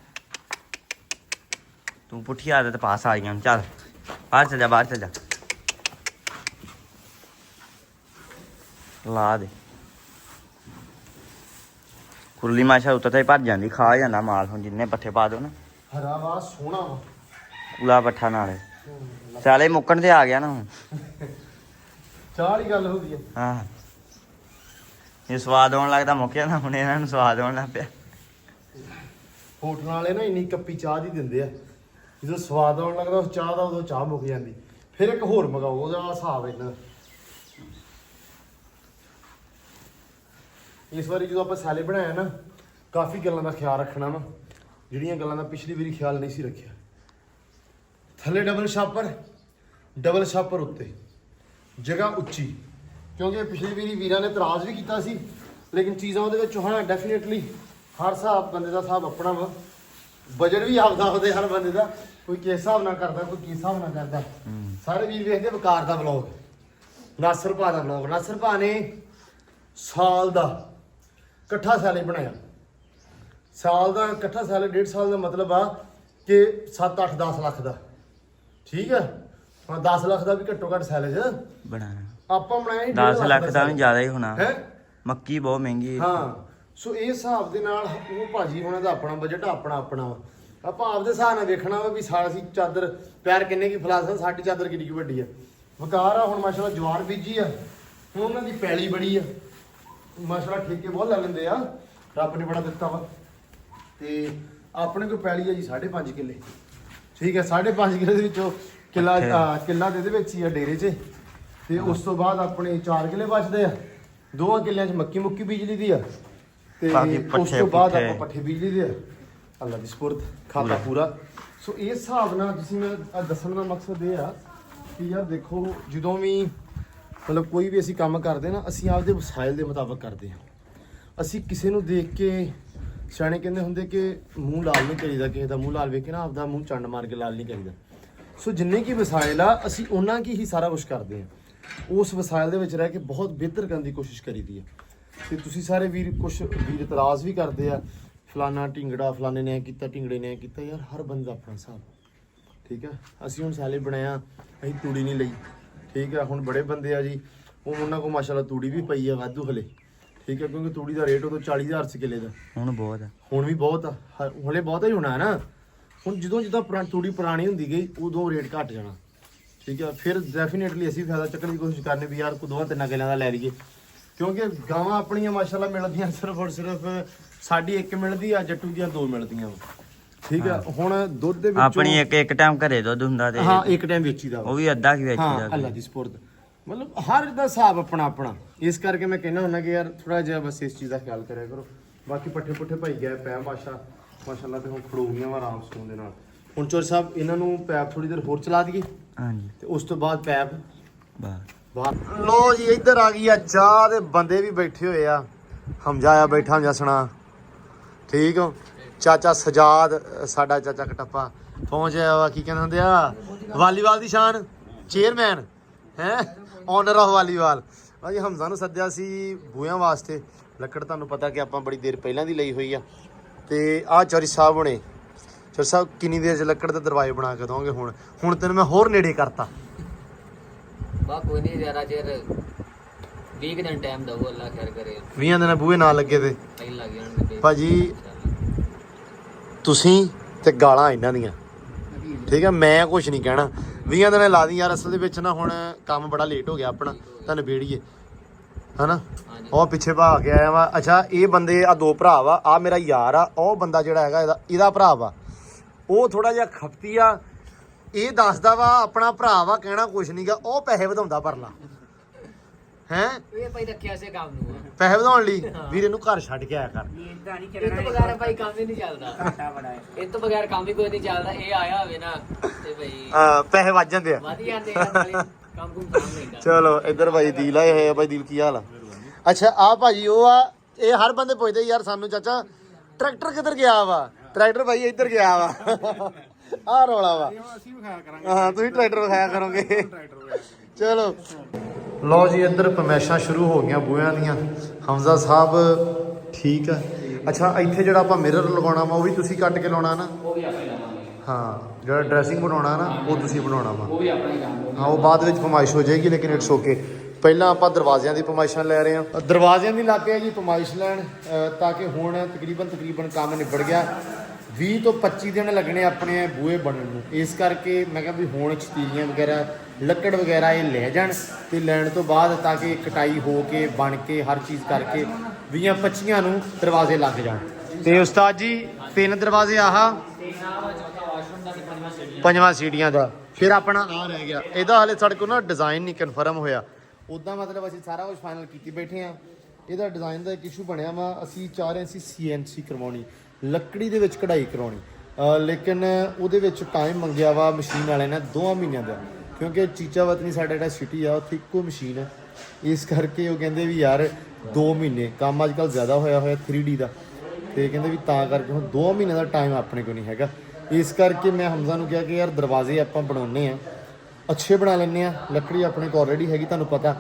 ਤੂੰ ਪੁੱਠੀ ਆਦਤ ਪਾ ਸਾਰੀਆਂ ਨੂੰ। ਚੱਲ ਬਾਹਰ ਚੱਲ ਜਾ ਲਾ ਦੇ ਕੁਰਲੀ ਮਾਸ਼ਾ ਉੱਤੇ ਤਾਂ ਭੱਜ ਜਾਂਦੀ ਖਾ ਜਾਂਦਾ ਮਾਲ ਹੁਣ ਜਿੰਨੇ ਪੱਠੇ ਪਾ ਦੋ ਨਾ ਹਰਾ ਵਾ ਸੋਹਣਾ ਵਾ ਉਲਾ ਪੱਠਾ ਨਾਲੇ ਚਾਲੇ ਮੁੱਕਣ ਤੇ ਆ ਗਿਆ ਨਾ ਹੁਣ ਚਾਹ ਵਾਲੀ ਗੱਲ ਹੋ ਗਈ ਹਾਂ ਇਹ ਸਵਾਦ ਆਉਣ ਲੱਗਦਾ ਮੁੱਕਿਆ ਨਾ ਹੁਣ ਇਹਨਾਂ ਨੂੰ ਸਵਾਦ ਆਉਣ ਲੱਗ ਪਿਆ। ਹੋਟਲਾਂ ਵਾਲੇ ਨਾ ਇੰਨੀ ਕੱਪੀ ਚਾਹ ਦੀ ਦਿੰਦੇ ਆ ਜਦੋਂ ਸਵਾਦ ਆਉਣ ਲੱਗਦਾ ਉਸ ਚਾਹ ਦਾ ਉਦੋਂ ਚਾਹ ਮੁੱਕ ਜਾਂਦੀ ਫਿਰ ਇੱਕ ਹੋਰ ਮਗਾਓ ਉਹਦਾ ਹਿਸਾਬ ਇਹਨਾਂ ਦਾ। ਇਸ ਵਾਰੀ ਜਦੋਂ ਆਪਾਂ ਸਾਲੇ ਬਣਾਇਆ ਨਾ ਕਾਫੀ ਗੱਲਾਂ ਦਾ ਖਿਆਲ ਰੱਖਣਾ ਵਾ ਜਿਹੜੀਆਂ ਗੱਲਾਂ ਦਾ ਪਿਛਲੀ ਵਾਰੀ ਖਿਆਲ ਨਹੀਂ ਸੀ ਰੱਖਿਆ। ਥੱਲੇ ਡਬਲ ਛਾਪਰ ਉੱਤੇ ਜਗ੍ਹਾ ਉੱਚੀ ਕਿਉਂਕਿ ਪਿਛਲੀ ਵਾਰੀ ਵੀਰਾਂ ਨੇ ਇਤਰਾਜ਼ ਵੀ ਕੀਤਾ ਸੀ ਲੇਕਿਨ ਚੀਜ਼ਾਂ ਉਹਦੇ ਵਿੱਚ ਹੋਣਾ ਡੈਫੀਨੇਟਲੀ ਹਰ ਹਿਸਾਬ ਬੰਦੇ ਦਾ ਹਿਸਾਬ ਆਪਣਾ ਵਾ ਬਜਟ ਵੀ ਆਪਦਾ ਉਹਦੇ ਹਰ ਬੰਦੇ ਦਾ ਕੋਈ ਕਿਸ ਹਿਸਾਬ ਨਾਲ ਕਰਦਾ ਕੋਈ ਕਿਸ ਹਿਸਾਬ ਨਾਲ ਕਰਦਾ। ਸਾਰੇ ਵੀਰ ਵੇਖਦੇ ਵਕਾਰ ਦਾ ਵਲੌਗ ਨਾਸਰ ਭਾ ਦਾ ਵਲੌਗ ਨਾਸਰ ਭਾ ਨੇ ਸਾਲ ਦਾ ਇਕੱਠਾ ਸਾਲੇ ਬਣਾਇਆ ਸਾਲ ਦਾ ਇਕੱਠਾ ਸਾਲ 1.5 ਸਾਲ ਦਾ ਮਤਲਬ ਆ ਕਿ 7 8 10 ਲੱਖ ਦਾ ਠੀਕ ਹੈ ਹਾਂ 10 ਲੱਖ ਦਾ ਵੀ ਘੱਟੋ ਘੱਟ ਸੈਲੇਜ ਬਣਾਣਾ ਆਪਾਂ ਬਣਾਇਆ ਸੀ 10 ਲੱਖ ਦਾ ਵੀ ਜ਼ਿਆਦਾ ਹੀ ਹੋਣਾ ਹੈ ਮੱਕੀ ਬਹੁਤ ਮਹਿੰਗੀ ਹੈ। ਹਾਂ ਸੋ ਇਹ ਹਿਸਾਬ ਦੇ ਨਾਲ ਉਹ ਭਾਜੀ ਹੋਣਾ ਦਾ ਆਪਣਾ ਬਜਟ ਆਪਣਾ ਵਾ ਆਪਾਂ ਆਪਦੇ ਹਿਸਾਬ ਨਾਲ ਵੇਖਣਾ ਵਾ ਵੀ ਸਾਰਾ ਸੀ ਚਾਦਰ ਪੈਰ ਕਿੰਨੇ ਕੀ ਫਲਾਸਾ ਸਾਡੀ ਚਾਦਰ ਕਿੰਨੀ ਕੀ ਵੱਡੀ ਆ ਵਕਾਰ ਆ ਹੁਣ ਮਾਸ਼ਾਅੱਲਾ ਜਵਾਰ ਬੀਜੀ ਆ ਹੁਣ ਉਹਨਾਂ ਦੀ ਪੈਲੀ ਬੜੀ ਆ ਮਾਸ਼ਾਅੱਲਾ ਠੇਕੇ ਬਹੁਤ ਲੈ ਲੈਂਦੇ ਆ ਰੱਬ ਨੇ ਬੜਾ ਦਿੱਤਾ ਵਾ ਤੇ ਆਪਣੇ ਕੋਲ ਪੈਲੀ ਆ ਜੀ 5.5 ਕਿੱਲੇ ਠੀਕ ਹੈ 5.5 ਕਿੱਲੇ ਦੇ ਵਿੱਚੋਂ ਕਿੱਲਾ ਦੇ ਇਹਦੇ ਵਿੱਚ ਹੀ ਆ ਡੇਰੇ 'ਚ ਤੇ ਉਸ ਤੋਂ ਬਾਅਦ ਆਪਣੇ 4 ਕਿੱਲੇ ਬਚਦੇ ਆ 2 ਕਿੱਲਿਆਂ 'ਚ ਮੱਕੀ ਮੁੱਕੀ ਬੀਜਲੀ ਦੀ ਆ ਤੇ ਉਸ ਤੋਂ ਬਾਅਦ ਆਪਾਂ ਪੱਠੇ ਬੀਜਲੀ ਦੇ ਆ ਅੱਲਾ ਦੀ ਸਪੁਰਦ ਖਾਤਾ ਪੂਰਾ ਸੋ ਇਸ ਹਿਸਾਬ ਨਾਲ ਤੁਸੀਂ ਮੈਂ ਦੱਸਣ ਦਾ ਮਕਸਦ ਇਹ ਆ ਕਿ ਯਾਰ ਦੇਖੋ ਜਦੋਂ ਵੀ ਮਤਲਬ ਕੋਈ ਵੀ ਅਸੀਂ ਕੰਮ ਕਰਦੇ ਨਾ ਅਸੀਂ ਆਪਦੇ ਵਸਾਇਲ ਦੇ ਮੁਤਾਬਕ ਕਰਦੇ ਹਾਂ ਅਸੀਂ ਕਿਸੇ ਨੂੰ ਦੇਖ ਕੇ ਸਿਆਣੇ ਕਹਿੰਦੇ ਹੁੰਦੇ ਕਿ ਮੂੰਹ ਲਾਲ ਨਹੀਂ ਕਰੀਦਾ ਕਿਸੇ ਦਾ ਮੂੰਹ ਲਾਲ ਵੇਖ ਕੇ ਨਾ ਆਪਦਾ ਮੂੰਹ ਚੰਡ ਮਾਰ ਕੇ ਲਾਲ ਨਹੀਂ ਕਰੀਦਾ ਸੋ ਜਿੰਨੇ ਕੀ ਵਸਾਇਲ ਆ ਅਸੀਂ ਉਹਨਾਂ ਕੀ ਹੀ ਸਾਰਾ ਕੁਝ ਕਰਦੇ ਹਾਂ ਉਸ ਵਸਾਇਲ ਦੇ ਵਿੱਚ ਰਹਿ ਕੇ ਬਹੁਤ ਬਿਹਤਰ ਕਰਨ ਦੀ ਕੋਸ਼ਿਸ਼ ਕਰੀਦੀ ਹੈ ਤੇ ਤੁਸੀਂ ਸਾਰੇ ਵੀਰ ਕੁਝ ਵੀਰ ਇਤਰਾਜ਼ ਵੀ ਕਰਦੇ ਆ ਫਲਾਨਾ ਢਿੰਗੜਾ ਫਲਾਣੇ ਨੇ ਕੀਤਾ ਢਿੰਗੜੇ ਨੇ ਕੀਤਾ ਯਾਰ ਹਰ ਬੰਦੇ ਦਾ ਆਪਣਾ ਹਿਸਾਬ ਠੀਕ ਹੈ ਅਸੀਂ ਹੁਣ ਸਾਲੇ ਬਣਾਇਆ ਅਸੀਂ ਤੂੜੀ ਨਹੀਂ ਲਈ ਠੀਕ ਹੈ ਹੁਣ ਬੜੇ ਬੰਦੇ ਆ ਜੀ ਉਹਨਾਂ ਕੋਲ ਮਾਸ਼ਾਅੱਲਾ ਤੂੜੀ ਵੀ ਪਈ ਆ ਵਾਧੂ ਹਲੇ ਠੀਕ ਹੈ, ਕਿਉਂਕਿ ਤੂੜੀ ਦਾ ਰੇਟ ਉਦੋਂ 40,000 ਸੀ ਕਿੱਲੇ ਦਾ, ਹੁਣ ਬਹੁਤ ਆ। ਹੁਣ ਵੀ ਬਹੁਤ ਆ, ਹਲੇ ਬਹੁਤਾ ਹੀ ਹੋਣਾ ਹੈ ਨਾ। ਹੁਣ ਜਦੋਂ ਜਿੱਦਾਂ ਤੂੜੀ ਪੁਰਾਣੀ ਹੁੰਦੀ ਗਈ ਉਦੋਂ ਰੇਟ ਘਟ ਜਾਣਾ, ਠੀਕ ਹੈ। ਫਿਰ ਡੈਫੀਨੇਟਲੀ ਅਸੀਂ ਫਾਇਦਾ ਚੱਕਣ ਦੀ ਕੋਸ਼ਿਸ਼ ਕਰਨੀ ਵੀ ਯਾਰ ਦੋਵਾਂ ਤਿੰਨਾਂ ਕਿੱਲਿਆਂ ਦਾ ਲੈ ਲਈਏ, ਕਿਉਂਕਿ ਗਾਵਾਂ ਆਪਣੀਆਂ ਮਾਸ਼ਾਅੱਲਾ ਮਿਲਦੀਆਂ ਸਿਰਫ ਔਰ ਸਿਰਫ ਸਾਡੀ ਇੱਕ ਮਿਲਦੀ ਆ, ਜੱਟੂ ਦੀਆਂ 2 ਮਿਲਦੀਆਂ, ਠੀਕ ਆ। ਹੁਣ ਦੁੱਧ ਦੇ ਵਿੱਚੋਂ ਆਪਣੀ ਇੱਕ ਟਾਈਮ ਘਰੇ ਦੁੱਧ ਹੁੰਦਾ ਤੇ ਹਾਂ ਇੱਕ ਟਾਈਮ ਵੇਚੀਦਾ ਉਹ ਵੀ ਅੱਧਾ ਕੀ ਵੇਚੀਦਾ। ਅੱਲਾ ਦੀ ਸਪੁਰਦ, ਮਤਲਬ ਹਰ ਦਾ ਹਿਸਾਬ ਆਪਣਾ ਆਪਣਾ। ਇਸ ਕਰਕੇ ਮੈਂ ਕਹਿੰਦਾ ਹੁੰਦਾ ਕਿ ਯਾਰ ਥੋੜਾ ਜਿਹਾ ਬਸ ਇਸ ਚੀਜ਼ ਦਾ ਖਿਆਲ ਕਰਿਆ ਕਰੋ। ਬਾਕੀ ਪੱਠੇ ਪੁੱਠੇ ਭਾਈ ਗਿਆ ਪੈ ਮਾਸ਼ਾਅੱਲਾ ਤੇ ਹੁਣ ਖੜੋ ਗਈਆਂ ਵਾ ਆਰਾਮ ਸਕੂਨ ਦੇ ਨਾਲ। ਹੁਣ ਚੋਰ ਸਾਹਿਬ ਇਹਨਾਂ ਨੂੰ ਪੈਪ ਥੋੜੀ ਦੇਰ ਹੋਰ ਚਲਾ ਦਈਏ, ਹਾਂਜੀ, ਤੇ ਉਸ ਤੋਂ ਬਾਅਦ ਪੈਪ ਬਾਹਰ। ਲੋ ਜੀ ਇੱਧਰ ਆ ਗਈ ਆ ਚਾਹ ਦੇ ਬੰਦੇ ਵੀ ਬੈਠੇ ਹੋਏ ਆ। ਹਮਜ਼ਾ ਆ ਬੈਠਾ ਜਸਣਾ, ਠੀਕ ਹੋ। ਚਾਚਾ ਸਜਾਦ ਸਾਡਾ ਚਾਚਾ ਕਟੱਪਾ ਪਹੁੰਚਿਆ ਵਾ, ਕੀ ਕਹਿੰਦੇ ਹੁੰਦੇ ਆ, ਵਾਲੀਬਾਲ ਦੀ ਸ਼ਾਨ ਚੇਅਰਮੈਨ ਹੈ, ਓਨਰ ਆਫ ਵਾਲੀਬਾਲ। ਭਾਜੀ ਹਮਜ਼ਾ ਨੂੰ ਸੱਦਿਆ ਸੀ ਬੂਹਿਆਂ ਵਾਸਤੇ। ਲੱਕੜ ਤੁਹਾਨੂੰ ਪਤਾ ਕਿ ਆਪਾਂ ਬੜੀ ਦੇਰ ਪਹਿਲਾਂ ਦੀ ਲਈ ਹੋਈ ਆ। ਤੇ ਆਹ ਚੌਰੀ ਸਾਹਿਬ ਹੁਣੇ, ਚੌਰੀ ਸਾਹਿਬ ਕਿੰਨੀ ਦੇਰ 'ਚ ਲੱਕੜ ਦੇ ਦਰਵਾਜ਼ੇ ਬਣਾ ਕੇ ਦੋਗੇ? ਹੁਣ ਤੈਨੂੰ ਮੈਂ ਹੋਰ ਨੇੜੇ ਕਰਤਾ। ਬਾ ਕੋਈ ਨਹੀਂ, ਜ਼ਿਆਦਾ ਚਿਰ 20 ਦਿਨ ਟਾਈਮ ਦਊ, ਅੱਲਾ ਖੈਰ ਕਰੇ। 20 ਦਿਨ ਬੂਹੇ ਨਾ ਲੱਗੇ ਤੇ ਪਹਿਲਾਂ ਲੱਗ ਜਾਣਗੇ ਭਾਜੀ ਤੁਸੀਂ ਤੇ ਗਾਲਾਂ ਇਹਨਾਂ ਦੀਆਂ, ਠੀਕ ਹੈ। ਮੈਂ ਕੁਝ ਨਹੀਂ ਕਹਿਣਾ, 20 ਦਿਨ ਲਾ ਦੀ ਯਾਰ। ਅਸਲ ਦੇ ਵਿੱਚ ਨਾ ਹੁਣ ਕੰਮ ਬੜਾ ਲੇਟ ਹੋ ਗਿਆ ਆਪਣਾ, ਤਾਂ ਨਿਬੇੜੀਏ ਹਨਾ। ਉਹ ਪਿੱਛੇ ਭਾਗ ਕੇ ਆਇਆ ਵਾ। ਅੱਛਾ ਇਹ ਬੰਦੇ ਆ 2 ਭਰਾ ਵਾ, ਆ ਮੇਰਾ ਯਾਰ ਆ, ਉਹ ਬੰਦਾ ਜਿਹੜਾ ਹੈਗਾ ਇਹਦਾ ਭਰਾ ਵਾ, ਉਹ ਥੋੜਾ ਜਿਹਾ ਖਪਤੀ ਆ। ਇਹ ਦੱਸਦਾ ਵਾ ਆਪਣਾ ਭਰਾ ਵਾ, ਕਹਿਣਾ ਕੁਝ ਨਹੀਂਗਾ, ਉਹ ਪੈਸੇ ਵਧਾਉਂਦਾ ਪਰਲਾ ਹੈ। ਇਹ ਭਾਈ ਰੱਖਿਆ ਸੇ ਕੰਮ ਨੂੰ, ਪੈਸੇ ਵਧਾਉਣ ਲਈ ਵੀਰ ਇਹਨੂੰ ਘਰ ਛੱਡ ਕੇ ਆਇਆ ਕਰ। ਇਹ ਤੋਂ ਬਗੈਰ ਭਾਈ ਕੰਮ ਹੀ ਨਹੀਂ ਚੱਲਦਾ, ਇਹ ਤੋਂ ਬਗੈਰ ਕੰਮ ਹੀ ਕੋਈ ਨਹੀਂ ਚੱਲਦਾ। ਇਹ ਆਇਆ ਹੋਵੇ ਨਾ ਤੇ ਭਾਈ ਪੈਸੇ ਵੱਜ ਜਾਂਦੇ ਆ, ਵਧ ਜਾਂਦੇ ਆ, ਨਾਲੇ ਕੰਮ ਕੁਮ ਕੰਮ ਲੈਂਦਾ। ਚਲੋ ਇੱਧਰ ਭਾਈ ਦੀਲ ਆਏ ਹੋਏ ਆ। ਭਾਈ ਦੀਲ ਕੀ ਹਾਲ ਆ? ਅੱਛਾ ਆ ਭਾਜੀ ਉਹ ਆ, ਇਹ ਹਰ ਬੰਦੇ ਪੁੱਛਦੇ ਯਾਰ ਸਾਨੂੰ ਚਾਚਾ ਟਰੈਕਟਰ ਕਿੱਧਰ ਗਿਆ ਵਾ? ਟਰੈਕਟਰ ਭਾਈ ਇੱਧਰ ਗਿਆ ਵਾ, ਆਹ ਰੌਲਾ ਵਾ। ਹਾਂ ਤੁਸੀਂ ਟਰੈਕਟਰ ਵਿਖਾਇਆ ਕਰੋਗੇ। ਚਲੋ ਲਓ ਜੀ ਇੱਧਰ ਪਰਮੈਸ਼ਾਂ ਸ਼ੁਰੂ ਹੋ ਗਈਆਂ ਬੂਹਿਆਂ ਦੀਆਂ। ਹਮਜ਼ਾ ਸਾਹਿਬ ਠੀਕ ਆ। ਅੱਛਾ ਇੱਥੇ ਜਿਹੜਾ ਆਪਾਂ ਮਿਰਰ ਲਗਾਉਣਾ ਵਾ ਉਹ ਵੀ ਤੁਸੀਂ ਕੱਟ ਕੇ ਲਾਉਣਾ ਨਾ? ਉਹ ਵੀ ਆਪਣੇ ਲਾਵਾਂਗੇ। ਹਾਂ ਜਿਹੜਾ ਡਰੈਸਿੰਗ ਬਣਾਉਣਾ ਨਾ ਉਹ ਤੁਸੀਂ ਬਣਾਉਣਾ ਵਾ। ਉਹ ਵੀ ਆਪਣਾ ਹੀ ਕੰਮ। ਹਾਂ ਉਹ ਬਾਅਦ ਵਿੱਚ ਪਮਾਇਸ਼ ਹੋ ਜਾਏਗੀ, ਲੇਕਿਨ ਇਟਸ ਓਕੇ। ਪਹਿਲਾਂ ਆਪਾਂ ਦਰਵਾਜ਼ਿਆਂ ਦੀ ਪਮਾਇਸ਼ਾਂ ਲੈ ਰਹੇ ਹਾਂ। ਦਰਵਾਜ਼ਿਆਂ ਦੀ ਲੱਗ ਪਿਆ ਜੀ ਪਮਾਇਸ਼ ਲੈਣ, ਤਾਂ ਕਿ ਹੁਣ ਤਕਰੀਬਨ ਕੰਮ ਨਿਬੜ ਗਿਆ। 20 ਤੋਂ 25 ਦਿਨ ਲੱਗਣੇ ਆਪਣੇ ਬੂਹੇ ਬਣਨ ਨੂੰ। ਇਸ ਕਰਕੇ ਮੈਂ ਕਿਹਾ ਵੀ ਹੁਣ ਛਤੀਰੀਆਂ ਵਗੈਰਾ ਲੱਕੜ ਵਗੈਰਾ ਇਹ ਲੈ ਜਾਣ, ਤੇ ਲੈਣ ਤੋਂ ਬਾਅਦ ਤਾਂ ਕਿ ਕਟਾਈ ਹੋ ਕੇ ਬਣ ਕੇ ਹਰ ਚੀਜ਼ ਕਰਕੇ 20-25 ਨੂੰ ਦਰਵਾਜ਼ੇ ਲੱਗ ਜਾਣ। ਤੇ ਉਸਤਾਦ ਜੀ 3 ਦਰਵਾਜ਼ੇ ਆਹ, 5ਵਾਂ ਸੀੜੀਆਂ ਦਾ, ਫਿਰ ਆਪਣਾ ਆ ਰਹਿ ਗਿਆ। ਇਹਦਾ ਹਲੇ ਸਾਡੇ ਕੋਲ ਨਾ ਡਿਜ਼ਾਈਨ ਨਹੀਂ ਕਨਫਰਮ ਹੋਇਆ। ਉੱਦਾਂ ਮਤਲਬ ਅਸੀਂ ਸਾਰਾ ਕੁਝ ਫਾਈਨਲ ਕੀਤੀ ਬੈਠੇ ਆ। ਇਹਦਾ ਡਿਜ਼ਾਈਨ ਦਾ ਇੱਕ ਇਸ਼ੂ ਬਣਿਆ ਵਾ, ਅਸੀਂ ਚਾਹ ਰਹੇ ਸੀ CNC ਕਰਵਾਉਣੀ, ਲੱਕੜੀ ਦੇ ਵਿੱਚ ਕਢਾਈ ਕਰਾਉਣੀ, ਲੇਕਿਨ ਉਹਦੇ ਵਿੱਚ ਟਾਈਮ ਮੰਗਿਆ ਵਾ ਮਸ਼ੀਨ ਵਾਲਿਆਂ ਨੇ 2 ਮਹੀਨਿਆਂ ਦਾ, ਕਿਉਂਕਿ ਚੀਚਾ ਵਤਨੀ ਸਾਡਾ ਜਿਹੜਾ ਸਿਟੀ ਆ ਉੱਥੇ ਇੱਕੋ ਮਸ਼ੀਨ ਹੈ। ਇਸ ਕਰਕੇ ਉਹ ਕਹਿੰਦੇ ਵੀ ਯਾਰ 2 ਮਹੀਨੇ ਕੰਮ ਅੱਜ ਕੱਲ੍ਹ ਜ਼ਿਆਦਾ ਹੋਇਆ 3D ਦਾ, ਤੇ ਕਹਿੰਦੇ ਵੀ ਤਾਂ ਕਰਕੇ ਹੁਣ 2 ਮਹੀਨੇ ਦਾ ਟਾਈਮ ਆਪਣੇ ਕੋਲ ਨਹੀਂ ਹੈਗਾ। ਇਸ ਕਰਕੇ ਮੈਂ ਹਮਜ਼ਾ ਨੂੰ ਕਿਹਾ ਕਿ ਯਾਰ ਦਰਵਾਜ਼ੇ ਆਪਾਂ ਬਣਾਉਣੇ ਆ, ਅੱਛੇ ਬਣਾ ਲੈਂਦੇ ਆ, ਲੱਕੜੀ ਆਪਣੇ ਕੋਲ ਆਲਰੇਡੀ ਹੈਗੀ ਤੁਹਾਨੂੰ ਪਤਾ,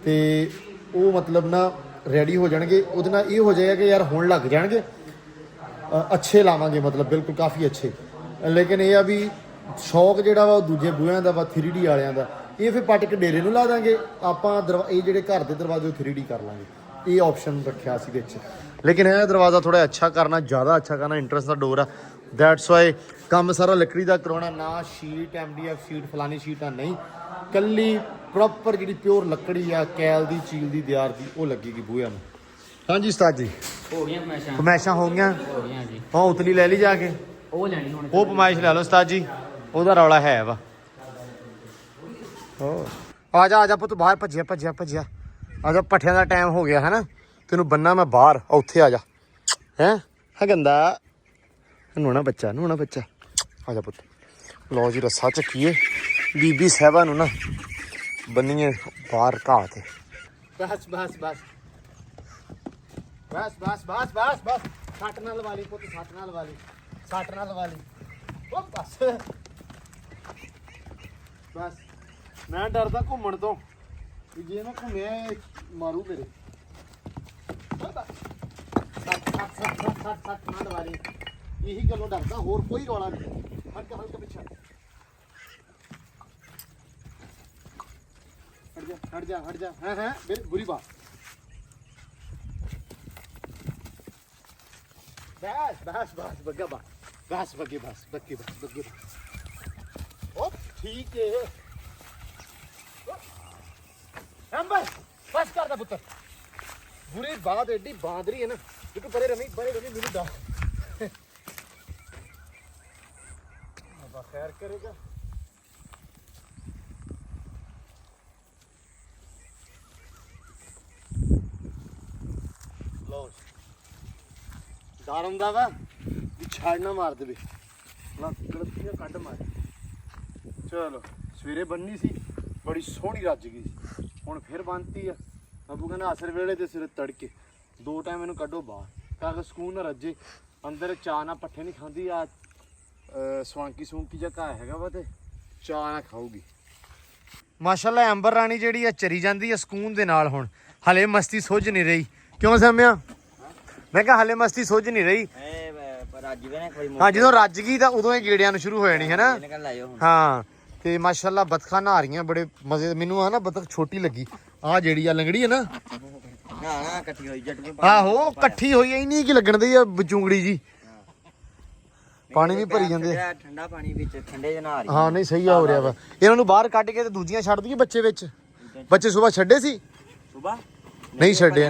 ਤੇ ਉਹ ਮਤਲਬ ਨਾ ਰੈਡੀ ਹੋ ਜਾਣਗੇ। ਉਹਦੇ ਨਾਲ ਇਹ ਹੋ ਜਾਏਗਾ ਕਿ ਯਾਰ ਹੁਣ ਲੱਗ ਜਾਣਗੇ, ਅੱਛੇ ਲਾਵਾਂਗੇ, ਮਤਲਬ ਬਿਲਕੁਲ ਕਾਫੀ ਅੱਛੇ। ਲੇਕਿਨ ਇਹ ਆ ਵੀ ਸ਼ੌਕ ਜਿਹੜਾ ਵਾ ਉਹ ਦੂਜੇ ਬੂਹਿਆਂ ਦਾ ਵਾ, 3D ਵਾਲਿਆਂ ਦਾ। ਇਹ ਫਿਰ ਪੱਟ ਕੇ ਡੇਰੇ ਨੂੰ ਲਾ ਦਾਂਗੇ ਆਪਾਂ, ਇਹ ਜਿਹੜੇ ਘਰ ਦੇ ਦਰਵਾਜ਼ੇ 3D ਕਰ ਲਾਂਗੇ। ਇਹ ਆਪਸ਼ਨ ਰੱਖਿਆ ਸੀ ਵਿੱਚ, ਲੇਕਿਨ ਇਹ ਦਰਵਾਜ਼ਾ ਥੋੜਾ ਅੱਛਾ ਕਰਨਾ, ਜ਼ਿਆਦਾ ਅੱਛਾ ਕਰਨਾ, ਇੰਟਰਸਟ ਦਾ ਡੋਰ ਆ। ਦੈਟਸ ਵਾਈ ਕੰਮ ਸਾਰਾ ਲੱਕੜੀ ਦਾ ਕਰਾਉਣਾ, ਨਾ ਸ਼ੀਟ MDF ਸ਼ੀਟ ਫਲਾਨੀ ਸ਼ੀਟਾਂ ਨਹੀਂ, ਕੱਲੀ ਪ੍ਰੋਪਰ ਜਿਹੜੀ ਪਿਓਰ ਲੱਕੜੀ ਆ, ਕੈਲ ਦੀ, ਚੀਲ ਦੀ, ਦਿਆਰ ਦੀ, ਉਹ ਲੱਗੇਗੀ ਬੂਹਿਆਂ ਨੂੰ। ਹਾਂਜੀ ਉਸਤਾਦ ਜੀ ਹੋ ਗਈਆਂ ਪਮਾਇਸ਼ਾਂ ਹੋ ਗਈਆਂ ਜੀ। ਹਾਂ ਉਤਲੀ ਲੈ ਲਈ ਜਾ ਕੇ, ਉਹ ਲੈਣੀ ਹੁਣ, ਉਹ ਪਮਾਇਸ਼ ਲੈ ਲਓ ਉਸਤਾਦ ਜੀ, ਉਹਦਾ ਰੌਲਾ ਹੈ ਵਾ। ਆ ਜਾ ਪੁੱਤ ਬਾਹਰ, ਭੱਜਿਆ ਆ ਜਾ, ਪੱਠਿਆਂ ਦਾ ਟਾਈਮ ਹੋ ਗਿਆ ਹੈ ਨਾ, ਤੈਨੂੰ ਬੰਨਾ ਮੈਂ ਬਾਹਰ, ਉੱਥੇ ਆ ਜਾ। ਹੈ ਗੰਦਾ ਨੂਣਾ ਬੱਚਾ ਆ ਜਾ ਪੁੱਤ। ਲਓ ਜੀ ਰੱਸਾ ਚੱਕੀਏ, ਬੀਬੀ ਸਾਹਿਬਾ ਨੂੰ ਨਾ ਬੰਨੀਏ ਬਾਹਰ ਘਾਹ ਤੇ। ਬਸ ਸੱਟ ਨਾਲ ਲਵਾ ਲਈ ਪੁੱਤ, ਸੱਟ ਨਾਲ ਲਵਾ ਲਈ। ਉਹ ਬਸ ਮੈਂ ਡਰਦਾ ਘੁੰਮਣ ਤੋਂ, ਵੀ ਜੇ ਮੈਂ ਘੁੰਮਿਆ ਮਾਰੂ ਮੇਰੇ। ਸੱਟ ਨਾਲ ਲਵਾ ਲਈ, ਇਹੀ ਗੱਲੋਂ ਡਰਦਾ, ਹੋਰ ਕੋਈ ਰੌਲਾ ਨਹੀਂ। ਹਟ ਪਿੱਛੇ ਹਟ ਜਾ। ਹੈ ਬੁਰੀ ਬਾਤ। बस बग्गा बस बग्गे बस ओ ठीक है अंबर बस कर दा पुत्र बुरी बात एडी बांदरी है ना एक बड़े रमी मेनू दा अब खैर करेगा लो ਡਰ ਹੁੰਦਾ ਵਾ ਵੀ ਛੱਡ ਨਾ ਮਾਰ ਦੇਵੇ ਨਾ ਗਲਤੀਆਂ ਕੱਢ ਮਾਰ ਚਲੋ ਸਵੇਰੇ ਬੰਨੀ ਸੀ ਬੜੀ ਸੋਹਣੀ ਰੱਜ ਗਈ ਸੀ ਹੁਣ ਫਿਰ ਬੰਨਤੀ ਆ ਅੱਬੂ ਕਹਿੰਦਾ ਅਸਰ ਵੇਲੇ ਤੇ ਸਿਰ ਤੜਕੇ 2 ਟਾਈਮ ਇਹਨੂੰ ਕੱਢੋ ਬਾਹਰ ਤਾਂ ਕਿ ਸਕੂਨ ਨਾ ਰੱਜੇ ਅੰਦਰ ਚਾਹ ਨਾ ਪੱਠੇ ਨਹੀਂ ਖਾਂਦੀ ਆ ਸਵਾਂਕੀ ਜਗ੍ਹਾ ਹੈਗਾ ਵਾ ਤੇ ਚਾਹ ਨਾ ਖਾਊਗੀ ਮਾਸ਼ਾਅੱਲਾ ਅੰਬਰ ਰਾਣੀ ਜਿਹੜੀ ਆ ਚਰੀ ਜਾਂਦੀ ਆ ਸਕੂਨ ਦੇ ਨਾਲ ਹੁਣ ਹਲੇ ਮਸਤੀ ਸੁੱਝ ਨਹੀਂ ਰਹੀ ਕਿਉਂ ਸਮਿਆ ਮੈਂ ਕਿਹਾ ਹਲੇ ਮਸਤੀ ਸੁੱਝ ਨਹੀਂ ਰਹੀ ਹਾਂ ਜਦੋਂ ਰੱਜ ਗਈ ਤਾਂ ਉਦੋਂ ਹੀ ਗੇੜਿਆਂ ਨੂੰ ਸ਼ੁਰੂ ਹੋ ਜਾਣੀ ਹੈ ਨਾ ਹਾਂ ਤੇ ਮਾਸ਼ਾਅੱਲਾ ਬਤਖਾਂ ਨਹਾ ਰਹੀਆਂ ਬੜੇ ਮਜ਼ੇ ਮੈਨੂੰ ਆ ਨਾ ਬਤਖ ਛੋਟੀ ਲੱਗੀ ਆ ਜਿਹੜੀ ਆ ਲੰਗੜੀ ਹੈ ਨਾ ਆਹੋ ਇਕੱਠੀ ਹੋਈ ਇੰਨੀ ਕੀ ਲੱਗਣ ਦੀ ਆ ਬਚੂੰਗੜੀ ਜੀ ਪਾਣੀ ਵੀ ਭਰੀ ਜਾਂਦੇ ਠੰਡਾ ਪਾਣੀ ਵਿੱਚ ਠੰਡੇ ਜਨਾ ਆ ਰਹੀ ਹਾਂ ਨਹੀਂ ਸਹੀ ਆ ਹੋ ਰਿਹਾ ਵਾ ਇਹਨਾਂ ਨੂੰ ਬਾਹਰ ਕੱਢ ਕੇ ਤੇ ਦੂਜੀਆਂ ਛੱਡ ਦਈਏ ਬੱਚੇ ਵਿੱਚ ਬੱਚੇ ਸਵੇਰ ਛੱਡੇ ਸੀ ਸੁਬਾ ਨਹੀਂ ਛੱਡੇ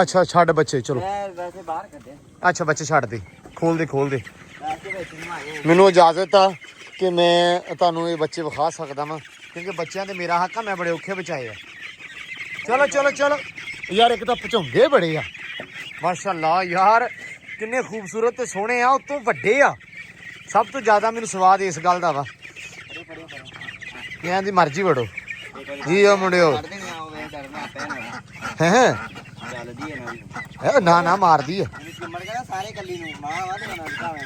ਅੱਛਾ ਛੱਡ ਬੱਚੇ ਚਲੋ ਵੈਸੇ ਬਾਹਰ ਕੱਢੇ ਅੱਛਾ ਬੱਚੇ ਛੱਡ ਦੇ ਖੋਲ ਦੇ ਵੈਸੇ ਵਿੱਚ ਨੂੰ ਆ ਗਏ ਮੈਨੂੰ ਇਜਾਜ਼ਤ ਆ ਕਿ ਮੈਂ ਤੁਹਾਨੂੰ ਇਹ ਬੱਚੇ ਵਿਖਾ ਸਕਦਾ ਵਾਂ ਕਿਉਂਕਿ ਬੱਚਿਆਂ ਤੇ ਮੇਰਾ ਹੱਕ ਆ ਮੈਂ ਬੜੇ ਔਖੇ ਬਚਾਏ ਆ ਚਲੋ ਯਾਰ ਇੱਕ ਤਾਂ ਪਚਾਉਂਦੇ ਬੜੇ ਆ ਮਾਸ਼ਾਅੱਲਾ ਯਾਰ ਕਿੰਨੇ ਖੂਬਸੂਰਤ ਤੇ ਸੋਹਣੇ ਆ ਉਤੋਂ ਵੱਡੇ ਆ ਸਭ ਤੋਂ ਜ਼ਿਆਦਾ ਮੈਨੂੰ ਸਵਾਦ ਇਸ ਗੱਲ ਦਾ ਵਾ ਇਹਨਾਂ ਦੀ ਮਰਜ਼ੀ ਵੜੋ ਜੀ ਉਹ ਮੁੰਡਿਓ ਹੈ ਨਾ ਮਾਰਦੀ ਆ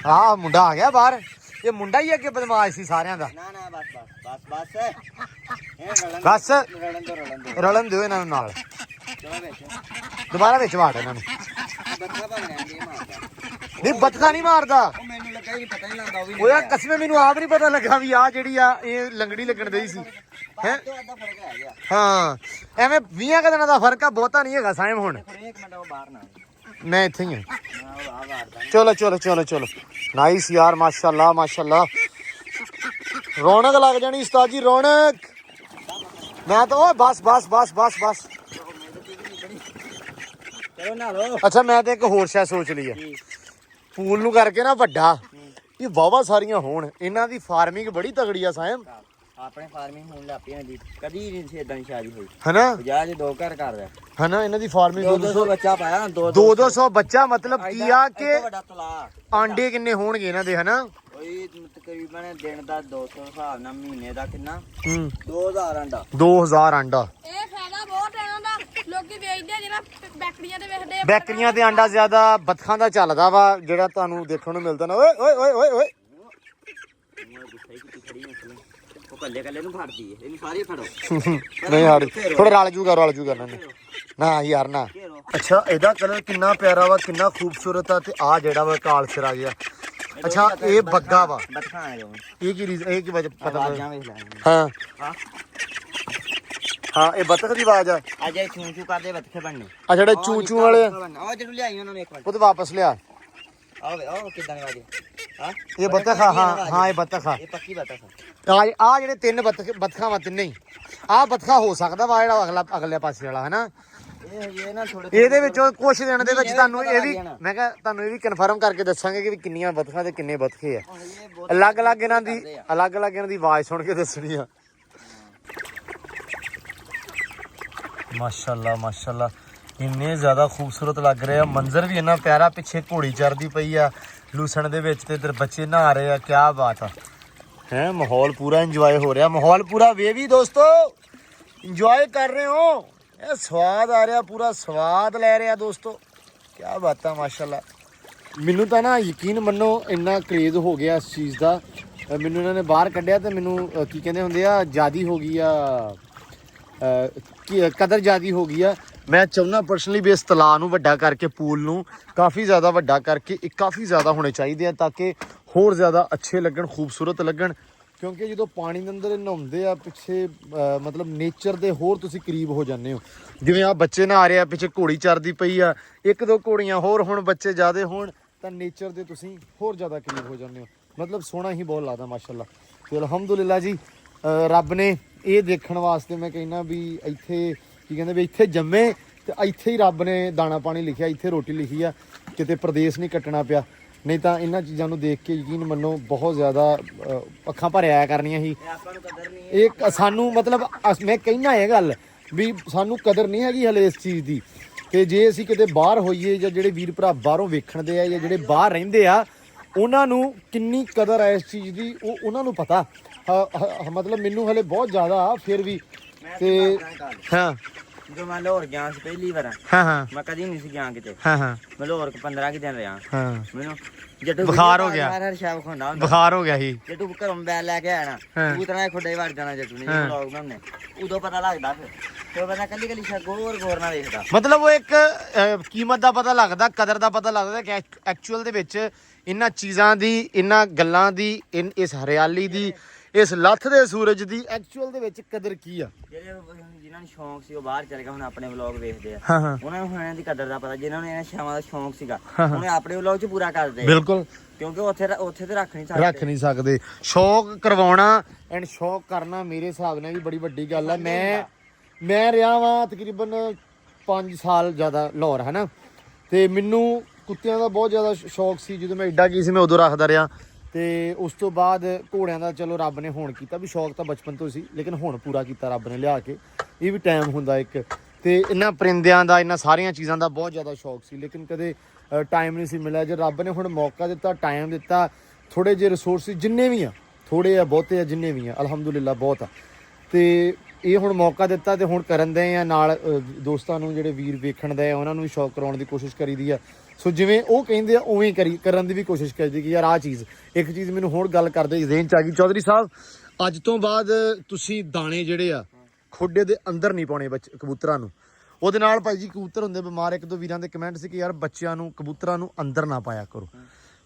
ਆਹ ਮੁੰਡਾ ਆ ਗਿਆ ਬਾਹਰ ਇਹ ਮੁੰਡਾ ਹੀ ਅੱਗੇ ਬਦਮਾਸ਼ ਸੀ ਸਾਰਿਆਂ ਦਾ ਬਸ ਰਲਣ ਦਿਓ ਇਹਨਾਂ ਨੂੰ ਨਾਲ ਦੁਬਾਰਾ ਵਿੱਚ ਵਾੜ ਇਹਨਾਂ ਨੂੰ ਨਹੀਂ ਬਤਖਾ ਨਹੀਂ ਮਾਰਦਾ ਉਹ ਯਾਰ ਕਸਮੇ ਮੈਨੂੰ ਆਪ ਨਹੀਂ ਪਤਾ ਲੱਗਾ ਵੀ ਆ ਜਿਹੜੀ ਆ ਇਹ ਲੰਗੜੀ ਲੱਗਣ ਦਈ ਸੀ ਹੈ ਹਾਂ ਐਵੇਂ 20 ਦਿਨਾਂ ਦਾ ਫਰਕ ਆ ਬਹੁਤਾ ਨਹੀਂ ਹੈਗਾ ਸਾਇਮ ਹੁਣ ਮੈਂ ਇੱਥੇ ਹੀ ਹਾਂ ਚਲੋ ਨਾਈਸ ਯਾਰ ਮਾਸ਼ਾਅੱਲਾ ਰੌਣਕ ਲੱਗ ਜਾਣੀ ਉਸਤਾਦ ਜੀ ਰੌਣਕ ਮੈਂ ਤਾਂ ਓਏ ਬਸ ਚਲੋ ਨਾ ਲੋ ਅੱਛਾ ਮੈਂ ਤਾਂ ਇੱਕ ਹੋਰ ਸ਼ੈ ਸੋਚ ਲਈ ਆ ਪੂਲ ਨੂੰ ਕਰਕੇ ਨਾ ਵੱਡਾ ਇਹ ਵਾਵਾ ਸਾਰੀਆਂ ਹੋਣ ਇਹਨਾਂ ਦੀ ਫਾਰਮਿੰਗ ਬੜੀ ਤਗੜੀ ਆ ਸਾਇਮ ਆਪਣੇ ਫਾਰਮਿੰਗ ਹੋਣ ਲੱਗ ਪਈ ਜੀ ਕਦੀ ਨਹੀਂ ਸੀ ਇਦਾਂ ਦੀ ਸ਼ਾਦੀ ਹੋਈ ਹਨਾ 50 2 ਘਰ ਕਰ ਰਿਹਾ ਹਨਾ ਇਹਨਾਂ ਦੀ ਫਾਰਮਿੰਗ 200 ਬੱਚਾ ਪਾਇਆ 200 ਬੱਚਾ ਮਤਲਬ ਕੀ ਆ ਕਿ ਵੱਡਾ ਤਲਾ ਆਂਡੇ ਕਿੰਨੇ ਹੋਣਗੇ ਇਹਨਾਂ ਦੇ ਹਨਾ ਕੋਈ ਤਕਰੀਬਨ ਦਿਨ ਦਾ 200 ਹਿਸਾਬ ਨਾਲ ਮਹੀਨੇ ਦਾ ਕਿੰਨਾ 2000 ਆਂਡਾ 2000 ਆਂਡਾ ਇਹ ਫਾਇਦਾ ਬਹੁਤ ਹੈ ਉਹਨਾਂ ਦਾ ਲੋਕੀ ਵੇਚਦੇ ਜਿਹੜਾ ਬੈਕਰੀਆਂ ਤੇ ਵੇਚਦੇ ਆ ਬੈਕਰੀਆਂ ਤੇ ਆਂਡਾ ਜ਼ਿਆਦਾ ਬਤਖਾਂ ਦਾ ਚੱਲਦਾ ਵਾ ਜਿਹੜਾ ਤੁਹਾਨੂੰ ਦੇਖਣ ਨੂੰ ਮਿਲਦਾ ਨਾ ਓਏ ਉਹ ਕੱਲੇ ਨੂੰ ਫੜਦੀ ਏ ਇਹਨੂੰ ਸਾਰੇ ਫੜੋ ਨਹੀਂ ਹੜ ਥੋੜਾ ਰਲ ਜੂਗਾ ਇਹਨਾਂ ਨੇ ਨਾ ਯਾਰ ਨਾ ਅੱਛਾ ਇਹਦਾ ਕਲਰ ਕਿੰਨਾ ਪਿਆਰਾ ਵਾ ਕਿੰਨਾ ਖੂਬਸੂਰਤ ਆ ਤੇ ਆ ਜਿਹੜਾ ਵਾ ਕਾਲ ਸਿਰ ਆ ਗਿਆ ਅੱਛਾ ਇਹ ਬੱਗਾ ਵਾ ਬਤਖਾਂ ਆ ਜਾਓ ਇਹ ਕੀ ਰੀਜ਼ਨ ਇਹ ਕੀ ਵਜ੍ਹਾ ਪਤਾ ਆਵਾਜ਼ਾਂ ਵੇਖ ਲੈ ਹਾਂ ਇਹ ਬਤਖ ਦੀ ਆਵਾਜ਼ ਆ ਅੱਜ ਇਹ ਚੂੰ ਕਰਦੇ ਬਤਖੇ ਬਣਨੇ ਆ ਜਿਹੜੇ ਚੂਚੂ ਵਾਲੇ ਉਹ ਜਿਹਨੂੰ ਲਿਆਈ ਉਹਨਾਂ ਨੇ ਇੱਕ ਵਾਰ ਉਹ ਤੇ ਵਾਪਸ ਲਿਆ ਆਹ ਕਿਦਾਂ ਦੀ ਆਵਾਜ਼ ਹਾਂ ਇਹ ਬਤਖ ਹਾਂ ਇਹ ਬਤਖ ਆ ਇਹ ਪੱਕੀ ਬਤਖ ਆ ਜਿਹੜੇ ਤਿੰਨ ਬਤਖਾਂ ਵਾ ਤਿੰਨੇ ਹੀ ਆ ਬਤਖਾ ਹੋ ਸਕਦਾ ਵਾ ਜਿਹੜਾ ਅਗਲੇ ਪਾਸੇ ਵਾਲਾ ਹਨਾ ਇਹ ਨਾ ਥੋੜੇ ਇਹਦੇ ਵਿੱਚੋਂ ਕੁਛ ਦਿਨ ਦੇ ਵਿੱਚ ਤੁਹਾਨੂੰ ਇਹ ਵੀ ਮੈਂ ਕਿਹਾ ਤੁਹਾਨੂੰ ਇਹ ਵੀ ਕਨਫਰਮ ਕਰਕੇ ਦੱਸਾਂਗੇ ਕਿ ਕਿੰਨੀਆਂ ਬਤਖਾਂ ਤੇ ਕਿੰਨੇ ਬਤਖੇ ਆ ਅਲੱਗ-ਅਲੱਗ ਇਹਨਾਂ ਦੀ ਆਵਾਜ਼ ਸੁਣ ਕੇ ਦੱਸਣੀ ਆ ਮਾਸ਼ਾਅੱਲਾ ਇੰਨੇ ਜ਼ਿਆਦਾ ਖੂਬਸੂਰਤ ਲੱਗ ਰਹੇ ਆ ਮੰਜ਼ਰ ਵੀ ਇੰਨਾ ਪਿਆਰਾ ਪਿੱਛੇ ਘੋੜੀ ਚਰਦੀ ਪਈ ਆ ਲੂਸਣ ਦੇ ਵਿੱਚ ਤੇ ਇਧਰ ਬੱਚੇ ਨਹਾ ਰਹੇ ਆ ਕੀ ਬਾਤ ਆ ਹੈ ਮਾਹੌਲ ਪੂਰਾ ਇੰਜੋਏ ਹੋ ਰਿਹਾ ਮਾਹੌਲ ਪੂਰਾ ਵੇਵੀ ਦੋਸਤੋ ਇੰਜੋਏ ਕਰ ਰਹੇ ਹੋ ਇਹ ਸਵਾਦ ਆ ਰਿਹਾ ਪੂਰਾ ਸਵਾਦ ਲੈ ਰਿਹਾ ਦੋਸਤੋ ਕੀ ਬਾਤ ਆ ਮਾਸ਼ਾਅੱਲਾ ਮੈਨੂੰ ਤਾਂ ਨਾ ਯਕੀਨ ਮੰਨੋ ਇੰਨਾ ਕਰੇਜ਼ ਹੋ ਗਿਆ ਇਸ ਚੀਜ਼ ਦਾ ਮੈਨੂੰ ਇਹਨਾਂ ਨੇ ਬਾਹਰ ਕੱਢਿਆ ਤੇ ਮੈਨੂੰ ਕੀ ਕਹਿੰਦੇ ਹੁੰਦੇ ਆ ਜ਼ਿਆਦੀ ਹੋ ਗਈ ਆ ਕਦਰ ਜ਼ਿਆਦੀ ਹੋ ਗਈ ਆ ਮੈਂ ਚਾਹੁੰਦਾ ਪਰਸਨਲੀ ਵੀ ਇਸ ਤਲਾਅ ਨੂੰ ਵੱਡਾ ਕਰਕੇ ਪੂਲ ਨੂੰ ਕਾਫੀ ਜ਼ਿਆਦਾ ਵੱਡਾ ਕਰਕੇ ਇਹ ਕਾਫੀ ਜ਼ਿਆਦਾ ਹੋਣੇ ਚਾਹੀਦੇ ਆ ਤਾਂ ਕਿ ਹੋਰ ਜ਼ਿਆਦਾ ਅੱਛੇ ਲੱਗਣ ਖੂਬਸੂਰਤ ਲੱਗਣ ਕਿਉਂਕਿ ਜਦੋਂ ਪਾਣੀ ਦੇ ਅੰਦਰ ਨਹਾਉਂਦੇ ਆ ਪਿੱਛੇ ਮਤਲਬ ਨੇਚਰ ਦੇ ਹੋਰ ਤੁਸੀਂ ਕਰੀਬ ਹੋ ਜਾਂਦੇ ਹੋ ਜਿਵੇਂ ਆ ਬੱਚੇ ਨਹਾ ਰਹੇ ਆ ਪਿੱਛੇ ਘੋੜੀ ਚਰਦੀ ਪਈ ਆ 1-2 ਘੋੜੀਆਂ ਹੋਰ ਹੁਣ ਬੱਚੇ ਜ਼ਿਆਦੇ ਹੋਣ ਤਾਂ ਨੇਚਰ ਦੇ ਤੁਸੀਂ ਹੋਰ ਜ਼ਿਆਦਾ ਕਰੀਬ ਹੋ ਜਾਂਦੇ ਹੋ। ਮਤਲਬ ਸੋਹਣਾ ਹੀ ਬਹੁਤ ਲੱਗਦਾ ਮਾਸ਼ਾਅੱਲਾ। ਤੇ ਅਲਹਮਦੁਲਿਲਾ ਜੀ ਰੱਬ ਨੇ ਇਹ ਦੇਖਣ ਵਾਸਤੇ ਮੈਂ ਕਹਿੰਦਾ ਵੀ ਇੱਥੇ ਕੀ ਕਹਿੰਦੇ ਵੀ ਇੱਥੇ ਜੰਮੇ ਤੇ ਇੱਥੇ ਹੀ ਰੱਬ ਨੇ ਦਾਣਾ ਪਾਣੀ ਲਿਖਿਆ, ਇੱਥੇ ਰੋਟੀ ਲਿਖੀ ਆ, ਕਿਤੇ ਪ੍ਰਦੇਸ਼ ਨਹੀਂ ਕੱਟਣਾ ਪਿਆ। ਨਹੀਂ ਤਾਂ ਇਹਨਾਂ ਚੀਜ਼ਾਂ ਨੂੰ ਦੇਖ ਕੇ ਯਕੀਨ ਮੰਨੋ ਬਹੁਤ ਜ਼ਿਆਦਾ ਅੱਖਾਂ ਭਰ ਆਇਆ ਕਰਨੀਆਂ ਸੀ। ਆਪਾਂ ਨੂੰ ਕਦਰ ਨਹੀਂ ਇਹ ਸਾਨੂੰ ਮਤਲਬ ਮੈਂ ਕਹਿਣਾ ਇਹ ਗੱਲ ਵੀ ਸਾਨੂੰ ਕਦਰ ਨਹੀਂ ਹੈਗੀ ਹਲੇ ਇਸ ਚੀਜ਼ ਦੀ। ਤੇ ਜੇ ਅਸੀਂ ਕਿਤੇ ਬਾਹਰ ਹੋਈਏ ਜਾਂ ਜਿਹੜੇ ਵੀਰ ਭਰਾ ਬਾਹਰੋਂ ਵੇਖਣ ਦੇ ਆ ਜਾਂ ਜਿਹੜੇ ਬਾਹਰ ਰਹਿੰਦੇ ਆ ਉਹਨਾਂ ਨੂੰ ਕਿੰਨੀ ਕਦਰ ਹੈ ਇਸ ਚੀਜ਼ ਦੀ, ਉਹ ਉਹਨਾਂ ਨੂੰ ਪਤਾ। ਮਤਲਬ ਮੈਨੂੰ ਹਲੇ ਬਹੁਤ ਜ਼ਿਆਦਾ ਫਿਰ ਵੀ। ਤੇ ਹਾਂ ਜੋ ਮੈਂ ਲਾਹੌਰ ਗਿਆ ਸੀ ਪਹਿਲੀ ਵਾਰ, ਹਾਂ ਮੈਂ ਕਦੀ ਨਹੀਂ ਸੀ ਗਿਆ ਕਿਤੇ। ਹਾਂ ਮੈਂ ਲਾਹੌਰ 15 ਕੁ ਦਿਨ ਰਿਹਾ। ਹਾਂ ਮੈਨੂੰ ਜੱਟੂ ਬੁਖਾਰ ਹੋ ਗਿਆ। ਹਰ ਸ਼ਾਮ ਖਾਂਦਾ ਹੁੰਦਾ। ਬੁਖਾਰ ਹੋ ਗਿਆ ਸੀ। ਜੱਟੂ ਘਰੋਂ ਬੈਲ ਲੈ ਕੇ ਆਇਆ ਨਾ, ਕਬੂਤਰਾਂ ਦੇ ਖੁੱਡੇ ਵੜ ਜਾਣਾ ਜੱਟੂ ਨੇ ਵਲੌਗ ਬਣਾਉਣੇ, ਉਦੋਂ ਪਤਾ ਲੱਗਦਾ। ਫਿਰ ਬੰਦਾ ਕੱਲੀ ਕੱਲੀ ਸ਼ਾ ਗੌਰ ਨਾਲ ਵੇਖਦਾ। ਮਤਲਬ ਉਹ ਇੱਕ ਕੀਮਤ ਦਾ ਪਤਾ ਲੱਗਦਾ, ਕਦਰ ਦਾ ਪਤਾ ਲੱਗਦਾ ਕਿ ਐਕਚੁਅਲ ਦੇ ਵਿੱਚ ਇਹਨਾਂ ਚੀਜ਼ਾਂ ਦੀ, ਇਹਨਾਂ ਗੱਲਾਂ ਦੀ, ਇਸ ਹਰਿਆਲੀ ਦੀ, ਇਸ ਲੱਥ ਦੇ ਸੂਰਜ ਦੀ ਐਕਚੁਅਲ ਦੇ ਵਿੱਚ ਕਦਰ ਕੀ ਆ। ਜਿਹੜੇ ਜਿਨ੍ਹਾਂ ਨੂੰ ਸ਼ੌਂਕ ਸੀ ਉਹ ਬਾਹਰ ਚਲੇ ਗਏ, ਹੁਣ ਆਪਣੇ ਵਲੌਗ ਵੇਖਦੇ ਆ। ਹਾਂ ਹਾਂ ਉਹਨਾਂ ਨੂੰ ਇਹਨਾਂ ਦੀ ਕਦਰ ਦਾ ਪਤਾ। ਜਿਨ੍ਹਾਂ ਨੂੰ ਇਹਨਾਂ ਸ਼ਾਮਾਂ ਦਾ ਸ਼ੌਂਕ ਸੀਗਾ ਉਹਨੇ ਆਪਣੇ ਵਲੌਗ 'ਚ ਪੂਰਾ ਕਰਦੇ। ਬਿਲਕੁਲ, ਕਿਉਂਕਿ ਉੱਥੇ ਤੇ ਰੱਖ ਨਹੀਂ ਸਕਦੇ। ਸ਼ੌਕ ਕਰਵਾਉਣਾ ਐਂਡ ਸ਼ੌਕ ਕਰਨਾ ਮੇਰੇ ਹਿਸਾਬ ਨਾਲ ਵੀ ਬੜੀ ਵੱਡੀ ਗੱਲ ਹੈ। ਮੈਂ ਰਿਹਾ ਵਾਂ ਤਕਰੀਬਨ 5 ਸਾਲ ਜ਼ਿਆਦਾ ਲਾਹੌਰ ਹੈ ਨਾ, ਤੇ ਮੈਨੂੰ ਕੁੱਤਿਆਂ ਦਾ ਬਹੁਤ ਜ਼ਿਆਦਾ ਸ਼ੌਕ ਸੀ। ਜਦੋਂ ਮੈਂ ਐਡਾ ਕੀ ਸੀ ਮੈਂ ਉਦੋਂ ਰੱਖਦਾ ਰਿਹਾ। ਤੇ ਉਸ ਤੋਂ ਬਾਅਦ ਘੋੜਿਆਂ ਦਾ ਚਲੋ ਰੱਬ ਨੇ ਹੁਣ ਕੀਤਾ ਵੀ, ਸ਼ੌਕ ਤਾਂ ਬਚਪਨ ਤੋਂ ਸੀ ਲੇਕਿਨ ਹੁਣ ਪੂਰਾ ਕੀਤਾ ਰੱਬ ਨੇ ਲਿਆ ਕੇ। ਇਹ ਵੀ ਟਾਈਮ ਹੁੰਦਾ ਇੱਕ। ਤੇ ਇਹਨਾਂ ਪਰਿੰਦਿਆਂ ਦਾ, ਇਹਨਾਂ ਸਾਰੀਆਂ ਚੀਜ਼ਾਂ ਦਾ ਬਹੁਤ ਜ਼ਿਆਦਾ ਸ਼ੌਕ ਸੀ ਲੇਕਿਨ ਕਦੇ ਟਾਈਮ ਨਹੀਂ ਸੀ ਮਿਲਿਆ। ਜੇ ਰੱਬ ਨੇ ਹੁਣ ਮੌਕਾ ਦਿੱਤਾ, ਟਾਈਮ ਦਿੱਤਾ, ਥੋੜ੍ਹੇ ਜਿਹੇ ਰਿਸੋਰਸਿਸ ਜਿੰਨੇ ਵੀ ਆ, ਥੋੜ੍ਹੇ ਆ ਬਹੁਤੇ ਆ, ਜਿੰਨੇ ਵੀ ਆ ਅਲਹਮਦੁਲਿਲਾ ਬਹੁਤ ਆ, ਤੇ ਇਹ ਹੁਣ ਮੌਕਾ ਦਿੱਤਾ ਤੇ ਹੁਣ ਕਰਨ ਦੇ ਆ। ਨਾਲ ਦੋਸਤਾਂ ਨੂੰ ਜਿਹੜੇ ਵੀਰ ਵੇਖਣ ਦੇ ਆ ਉਹਨਾਂ ਨੂੰ ਵੀ ਸ਼ੌਕ ਕਰਾਉਣ ਦੀ ਕੋਸ਼ਿਸ਼ ਕਰੀਦੀ ਆ। ਸੋ ਜਿਵੇਂ ਉਹ ਕਹਿੰਦੇ ਆ ਉਵੇਂ ਕਰਨ ਦੀ ਵੀ ਕੋਸ਼ਿਸ਼ ਕਰੀਦੀ ਕਿ ਯਾਰ ਆਹ ਚੀਜ਼, ਇੱਕ ਚੀਜ਼ ਮੈਨੂੰ ਹੋਰ ਗੱਲ ਕਰਦੇ ਜ਼ੇਨ ਚ ਆ ਗਈ। ਚੌਧਰੀ ਸਾਹਿਬ, ਅੱਜ ਤੋਂ ਬਾਅਦ ਤੁਸੀਂ ਦਾਣੇ ਜਿਹੜੇ ਆ ਖੋਡੇ ਦੇ ਅੰਦਰ ਨਹੀਂ ਪਾਉਣੇ ਕਬੂਤਰਾਂ ਨੂੰ। ਉਹਦੇ ਨਾਲ ਭਾਈ ਜੀ ਕਬੂਤਰ ਹੁੰਦੇ ਬਿਮਾਰ। ਇੱਕ ਦੋ ਵੀਰਾਂ ਦੇ ਕਮੈਂਟ ਸੀ ਕਿ ਯਾਰ ਬੱਚਿਆਂ ਨੂੰ, ਕਬੂਤਰਾਂ ਨੂੰ ਅੰਦਰ ਨਾ ਪਾਇਆ ਕਰੋ।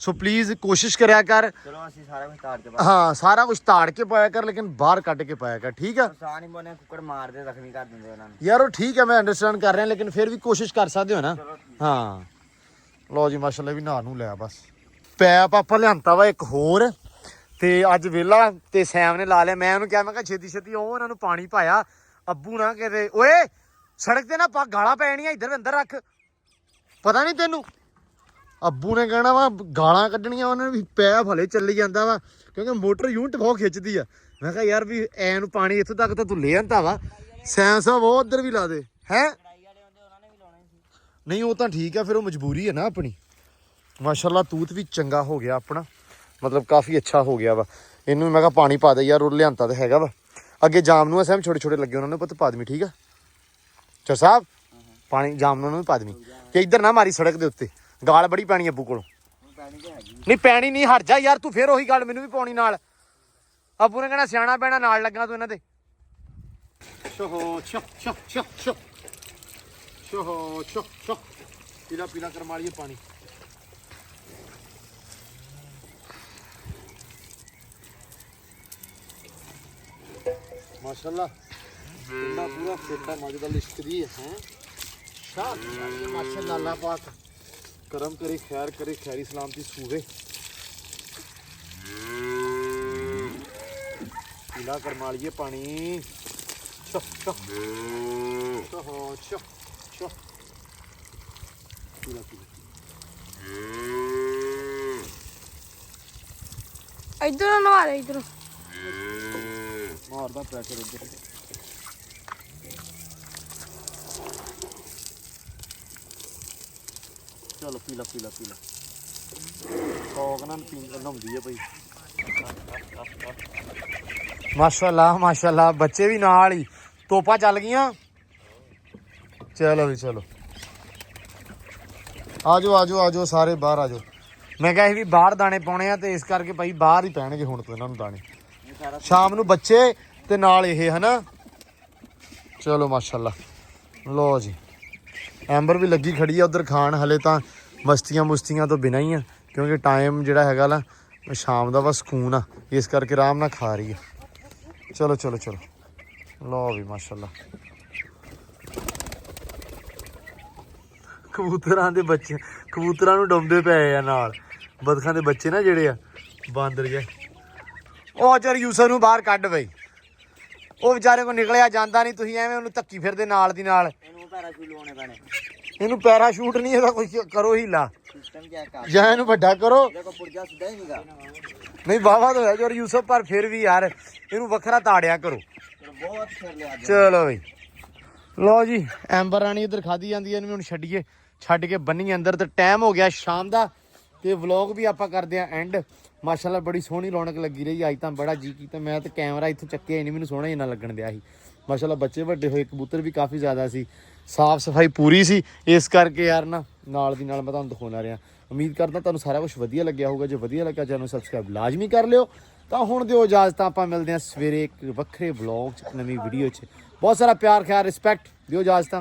ਸੋ ਪਲੀਜ਼ ਕੋਸ਼ਿਸ਼ ਕਰਿਆ ਕਰ। ਚਲੋ ਅਸੀਂ ਸਾਰਾ ਕੁਝ ਤਾੜ ਕੇ ਹਾਂ, ਸਾਰਾ ਕੁਝ ਤਾੜ ਕੇ ਪਾਇਆ ਕਰ ਲੇਕਿਨ ਬਾਹਰ ਕੱਢ ਕੇ ਪਾਇਆ ਕਰ, ਠੀਕ ਆ। ਸਾਹ ਨਹੀਂ ਬੋਨੇ, ਕੁੱਕੜ ਮਾਰਦੇ ਜ਼ਖਮੀ ਕਰ ਦਿੰਦੇ ਉਹਨਾਂ ਨੂੰ। ਯਾਰ ਉਹ ਠੀਕ ਹੈ, ਮੈਂ ਅੰਡਰਸਟੈਂਡ ਕਰ ਰਿਹਾ ਲੇਕਿਨ ਫਿਰ ਵੀ ਕੋਸ਼ਿਸ਼ ਕਰ ਸਕਦੇ ਹੋ ਨਾ। ਹਾਂ ਲਓ ਜੀ ਮਾਸ਼ਾਅੱਲਾ ਵੀ ਨਹਾ ਨੂੰ ਲਿਆ ਬਸ। ਪੈਪ ਆਪਾਂ ਲਿਆਂਤਾ ਵਾ ਇੱਕ ਹੋਰ, ਤੇ ਅੱਜ ਵਿਹਲਾ ਤੇ ਸੈਮ ਨੇ ਲਾ ਲਿਆ। ਮੈਂ ਉਹਨੂੰ ਕਿਹਾ, ਮੈਂ ਕਿਹਾ ਛੇਤੀ ਛੇਤੀ ਉਹ ਉਹਨਾਂ ਨੂੰ ਪਾਣੀ ਪਾਇਆ। ਅੱਬੂ ਨਾ ਕਿਤੇ ਓਏ ਸੜਕ ਤੇ ਨਾ ਪਾ ਗਾਲਾਂ ਪੈਣੀਆਂ, ਇੱਧਰ ਅੰਦਰ ਰੱਖ, ਪਤਾ ਨਹੀਂ ਤੈਨੂੰ। ਅੱਬੂ ਨੇ ਕਹਿਣਾ ਵਾ ਗਾਲਾਂ ਕੱਢਣੀਆਂ, ਉਹਨਾਂ ਨੇ ਵੀ ਪੈਪ ਹਲੇ ਚੱਲੀ ਜਾਂਦਾ ਵਾ ਕਿਉਂਕਿ ਮੋਟਰ ਯੂਨਿਟ ਬਹੁਤ ਖਿੱਚਦੀ ਆ। ਮੈਂ ਕਿਹਾ ਯਾਰ ਵੀ ਐ ਨੂੰ ਪਾਣੀ ਇੱਥੋਂ ਤੱਕ ਤਾਂ ਤੂੰ ਲੈ ਆਂਦਾ ਵਾ, ਸੈਮ ਸਾਹਿਬ ਉਹ ਉੱਧਰ ਵੀ ਲਾ ਦੇ ਹੈ। ਨਹੀਂ ਉਹ ਤਾਂ ਠੀਕ ਆ, ਫਿਰ ਉਹ ਮਜਬੂਰੀ ਹੈ ਨਾ ਆਪਣੀ। ਮਾਸ਼ਾਅੱਲਾ ਤੂਤ ਵੀ ਚੰਗਾ ਹੋ ਗਿਆ ਆਪਣਾ, ਮਤਲਬ ਕਾਫੀ ਅੱਛਾ ਹੋ ਗਿਆ ਵਾ। ਇਹਨੂੰ ਮੈਂ ਕਿਹਾ ਪਾਣੀ ਪਾ ਦੇ ਯਾਰ, ਉਹ ਲਿਆਂਤਾ ਤਾਂ ਹੈਗਾ ਵਾ। ਅੱਗੇ ਜਾਮਨੂੰ ਸੈਮ ਛੋਟੇ ਛੋਟੇ ਲੱਗੇ, ਉਹਨਾਂ ਨੂੰ ਪੁੱਤ ਪਾ ਦੇਵੀਂ, ਠੀਕ ਆ ਚਰ ਸਾਹਿਬ। ਪਾਣੀ ਜਾਮਨੂੰ ਨੂੰ ਵੀ ਪਾ ਦੇਵੀਂ ਕਿ ਇੱਧਰ ਨਾ ਮਾਰੀ ਸੜਕ ਦੇ ਉੱਤੇ, ਗਾਲ ਬੜੀ ਪੈਣੀ ਅੱਬੂ ਕੋਲੋਂ। ਨਹੀਂ ਪੈਣੀ ਨਹੀਂ, ਹਟ ਜਾ ਯਾਰ ਤੂੰ, ਫਿਰ ਉਹੀ ਗੱਲ ਮੈਨੂੰ ਵੀ ਪਾਉਣੀ ਨਾਲ। ਅੱਬੂ ਨੇ ਕਹਿਣਾ ਸਿਆਣਾ ਪੈਣਾ, ਨਾਲ ਲੱਗਾ ਤੂੰ ਇਹਨਾਂ ਦੇ। ਪੀਲਾ ਪੀਲਾ ਕਰਮਾ ਲਈਏ ਪਾਣੀ। ਮਾਸ਼ਾਅੱਲਾ ਪਿੰਡਾ ਪੂਰਾ ਪਿੰਡਾ ਮਜਦਾ ਲਿਸ਼ਕਦੀ ਹੈ। ਮਾਸ਼ਾਅੱਲਾ ਅੱਲਾਹ ਪਾਕ ਕਰਮ ਕਰੇ, ਖੈਰ ਕਰੇ, ਖੈਰੀ ਸਲਾਮਤੀ ਸੂਵੇ। ਪੀਲਾ ਕਰਮਾ ਲਈਏ ਪਾਣੀ। ਪੀਲਾ ਪੀਲਾ ਇਧਰੋਂ ਨਵਾ ਦੇ, ਇਧਰੋਂ ਮਾਰਦਾ ਪ੍ਰੈਸ਼ਰ ਇੱਧਰ। ਚਲੋ ਪੀਲਾ ਪੀਲਾ ਪੀਲਾ। ਸ਼ੌਕ ਨਾਲ ਨਹਾਉਂਦੀ ਆ ਭਾਈ। ਮਾਸ਼ਾਅੱਲਾ ਮਾਸ਼ਾਅੱਲਾ, ਬੱਚੇ ਵੀ ਨਾਲ ਹੀ, ਤੋਪਾਂ ਚੱਲ ਗਈਆਂ। ਚਲੋ ਵੀ ਚਲੋ, ਆਜੋ ਆਜੋ ਆਜੋ ਸਾਰੇ ਬਾਹਰ ਆਜੋ। ਮੈਂ ਕਿਹਾ ਸੀ ਵੀ ਬਾਹਰ ਦਾਣੇ ਪਾਉਣੇ ਆ ਤੇ ਇਸ ਕਰਕੇ ਭਾਈ ਬਾਹਰ ਹੀ ਪੈਣਗੇ ਹੁਣ ਤੋਂ ਇਹਨਾਂ ਨੂੰ ਦਾਣੇ। ਸ਼ਾਮ ਨੂੰ ਬੱਚੇ ਤੇ ਨਾਲ ਇਹ ਹਨਾ। ਚਲੋ ਮਾਸ਼ਾਅੱਲਾ। ਲੋ ਜੀ ਐਂਬਰ ਵੀ ਲੱਗੀ ਖੜੀ ਆ ਉਧਰ ਖਾਣ। ਹਲੇ ਤਾਂ ਮਸਤੀਆਂ ਮੁਸਤੀਆਂ ਤੋਂ ਬਿਨਾਂ ਹੀ ਆ ਕਿਉਂਕਿ ਟਾਈਮ ਜਿਹੜਾ ਹੈਗਾ ਨਾ ਸ਼ਾਮ ਦਾ ਬਸ ਸਕੂਨ ਆ, ਇਸ ਕਰਕੇ ਆਰਾਮ ਨਾਲ ਖਾ ਰਹੀ ਆ। ਚਲੋ ਚਲੋ ਚਲੋ ਲੋ ਵੀ ਮਾਸ਼ਾਅੱਲਾ। ਕਬੂਤਰਾਂ ਦੇ ਬੱਚੇ, ਕਬੂਤਰਾਂ ਨੂੰ ਡੁੰਬਦੇ ਪਏ ਆ ਨਾਲ। ਬਤਖਾਂ ਦੇ ਬੱਚੇ ਨਾ ਜਿਹੜੇ ਆ ਬਾਂਦਰ ਜੇ। ਉਹ ਚਰ ਯੂਸਫ ਨੂੰ ਬਾਹਰ ਕੱਢ ਬਈ, ਉਹ ਵਿਚਾਰੇ ਕੋ ਨਿਕਲਿਆ ਜਾਂਦਾ ਨਹੀਂ। ਤੁਸੀਂ ਐਵੇਂ ਉਹਨੂੰ ਧੱਕੀ ਫਿਰਦੇ ਨਾਲ ਦੀ ਨਾਲ। ਇਹਨੂੰ ਪੈਰਾਸ਼ੂਟ ਲਾਉਣੇ ਪੈਣੇ। ਇਹਨੂੰ ਪੈਰਾਸ਼ੂਟ ਨਹੀਂ, ਇਹਦਾ ਕੋਈ ਕਰੋ ਹੀਲਾ, ਸਿਸਟਮ ਚੈੱਕ ਕਰ। ਜਾਂ ਇਹਨੂੰ ਵੱਡਾ ਕਰੋ। ਇਹਦਾ ਕੋ ਪੁਰਜਾ ਸਿੱਧਾ ਹੀ ਨਹੀਂਗਾ। ਨਹੀਂ ਵਾਹਵਾ ਤਾਂ ਹੋਇਆ ਜੋਰ ਯੂਸਫ, ਪਰ ਫਿਰ ਵੀ ਯਾਰ ਇਹਨੂੰ ਵੱਖਰਾ ਤਾੜਿਆ ਕਰੋ। ਬਹੁਤ ਸਿਰ ਲਿਆ। ਚਲੋ ਬਈ, ਲਓ ਜੀ ਐਂਬਰ ਰਾਣੀ ਇੱਧਰ ਖਾਦੀ ਜਾਂਦੀ ਹੈ, ਇਹਨੂੰ ਹੁਣ ਛੱਡੀਏ, ਛੱਡ ਕੇ ਬੰਨੀ ਅੰਦਰ। ਤੇ ਟਾਈਮ ਹੋ ਗਿਆ ਸ਼ਾਮ ਦਾ, ਤੇ ਵਲੌਗ ਵੀ ਆਪਾਂ ਕਰਦੇ ਆ ਐਂਡ। ਮਾਸ਼ਾਅੱਲਾ ਬੜੀ ਸੋਹਣੀ ਰੌਣਕ ਲੱਗੀ ਰਹੀ ਅੱਜ ਤਾਂ। ਬੜਾ ਜੀ ਕੀਤਾ, ਮੈਂ ਤਾਂ ਕੈਮਰਾ ਇੱਥੋਂ ਚੱਕਿਆ ਹੀ ਨਹੀਂ, ਮੈਨੂੰ ਸੋਹਣਾ ਹੀ ਨਾ ਲੱਗਣ ਦਿਆ ਸੀ। ਮਾਸ਼ਾਅੱਲਾ ਬੱਚੇ ਵੱਡੇ ਹੋਏ, ਕਬੂਤਰ ਵੀ ਕਾਫੀ ਜ਼ਿਆਦਾ ਸੀ, ਸਾਫ ਸਫਾਈ ਪੂਰੀ ਸੀ। ਇਸ ਕਰਕੇ ਯਾਰ ਨਾਲ ਦੀ ਨਾਲ ਮੈਂ ਤੁਹਾਨੂੰ ਦਿਖਾਉਣਾ ਰਿਹਾ। ਉਮੀਦ ਕਰਦਾ ਤੁਹਾਨੂੰ ਸਾਰਾ ਕੁਝ ਵਧੀਆ ਲੱਗਿਆ ਹੋਊਗਾ। ਜੇ ਵਧੀਆ ਲੱਗਾ ਚੈਨਲ ਸਬਸਕ੍ਰਾਈਬ ਲਾਜ਼ਮੀ ਕਰ ਲਿਓ। ਤਾਂ ਹੁਣ ਦਿਓ ਇਜਾਜ਼ਤ, ਆਪਾਂ ਮਿਲਦੇ ਹਾਂ ਸਵੇਰੇ ਇੱਕ ਵੱਖਰੇ ਵਲੌਗ 'ਚ, ਨਵੀਂ ਵੀਡੀਓ 'ਚ। ਬਹੁਤ ਸਾਰਾ ਪਿਆਰ, ਖਿਆਲ, ਰਿਸਪੈਕਟ ਦਿਓ ਇਜਾਜ਼ਤ।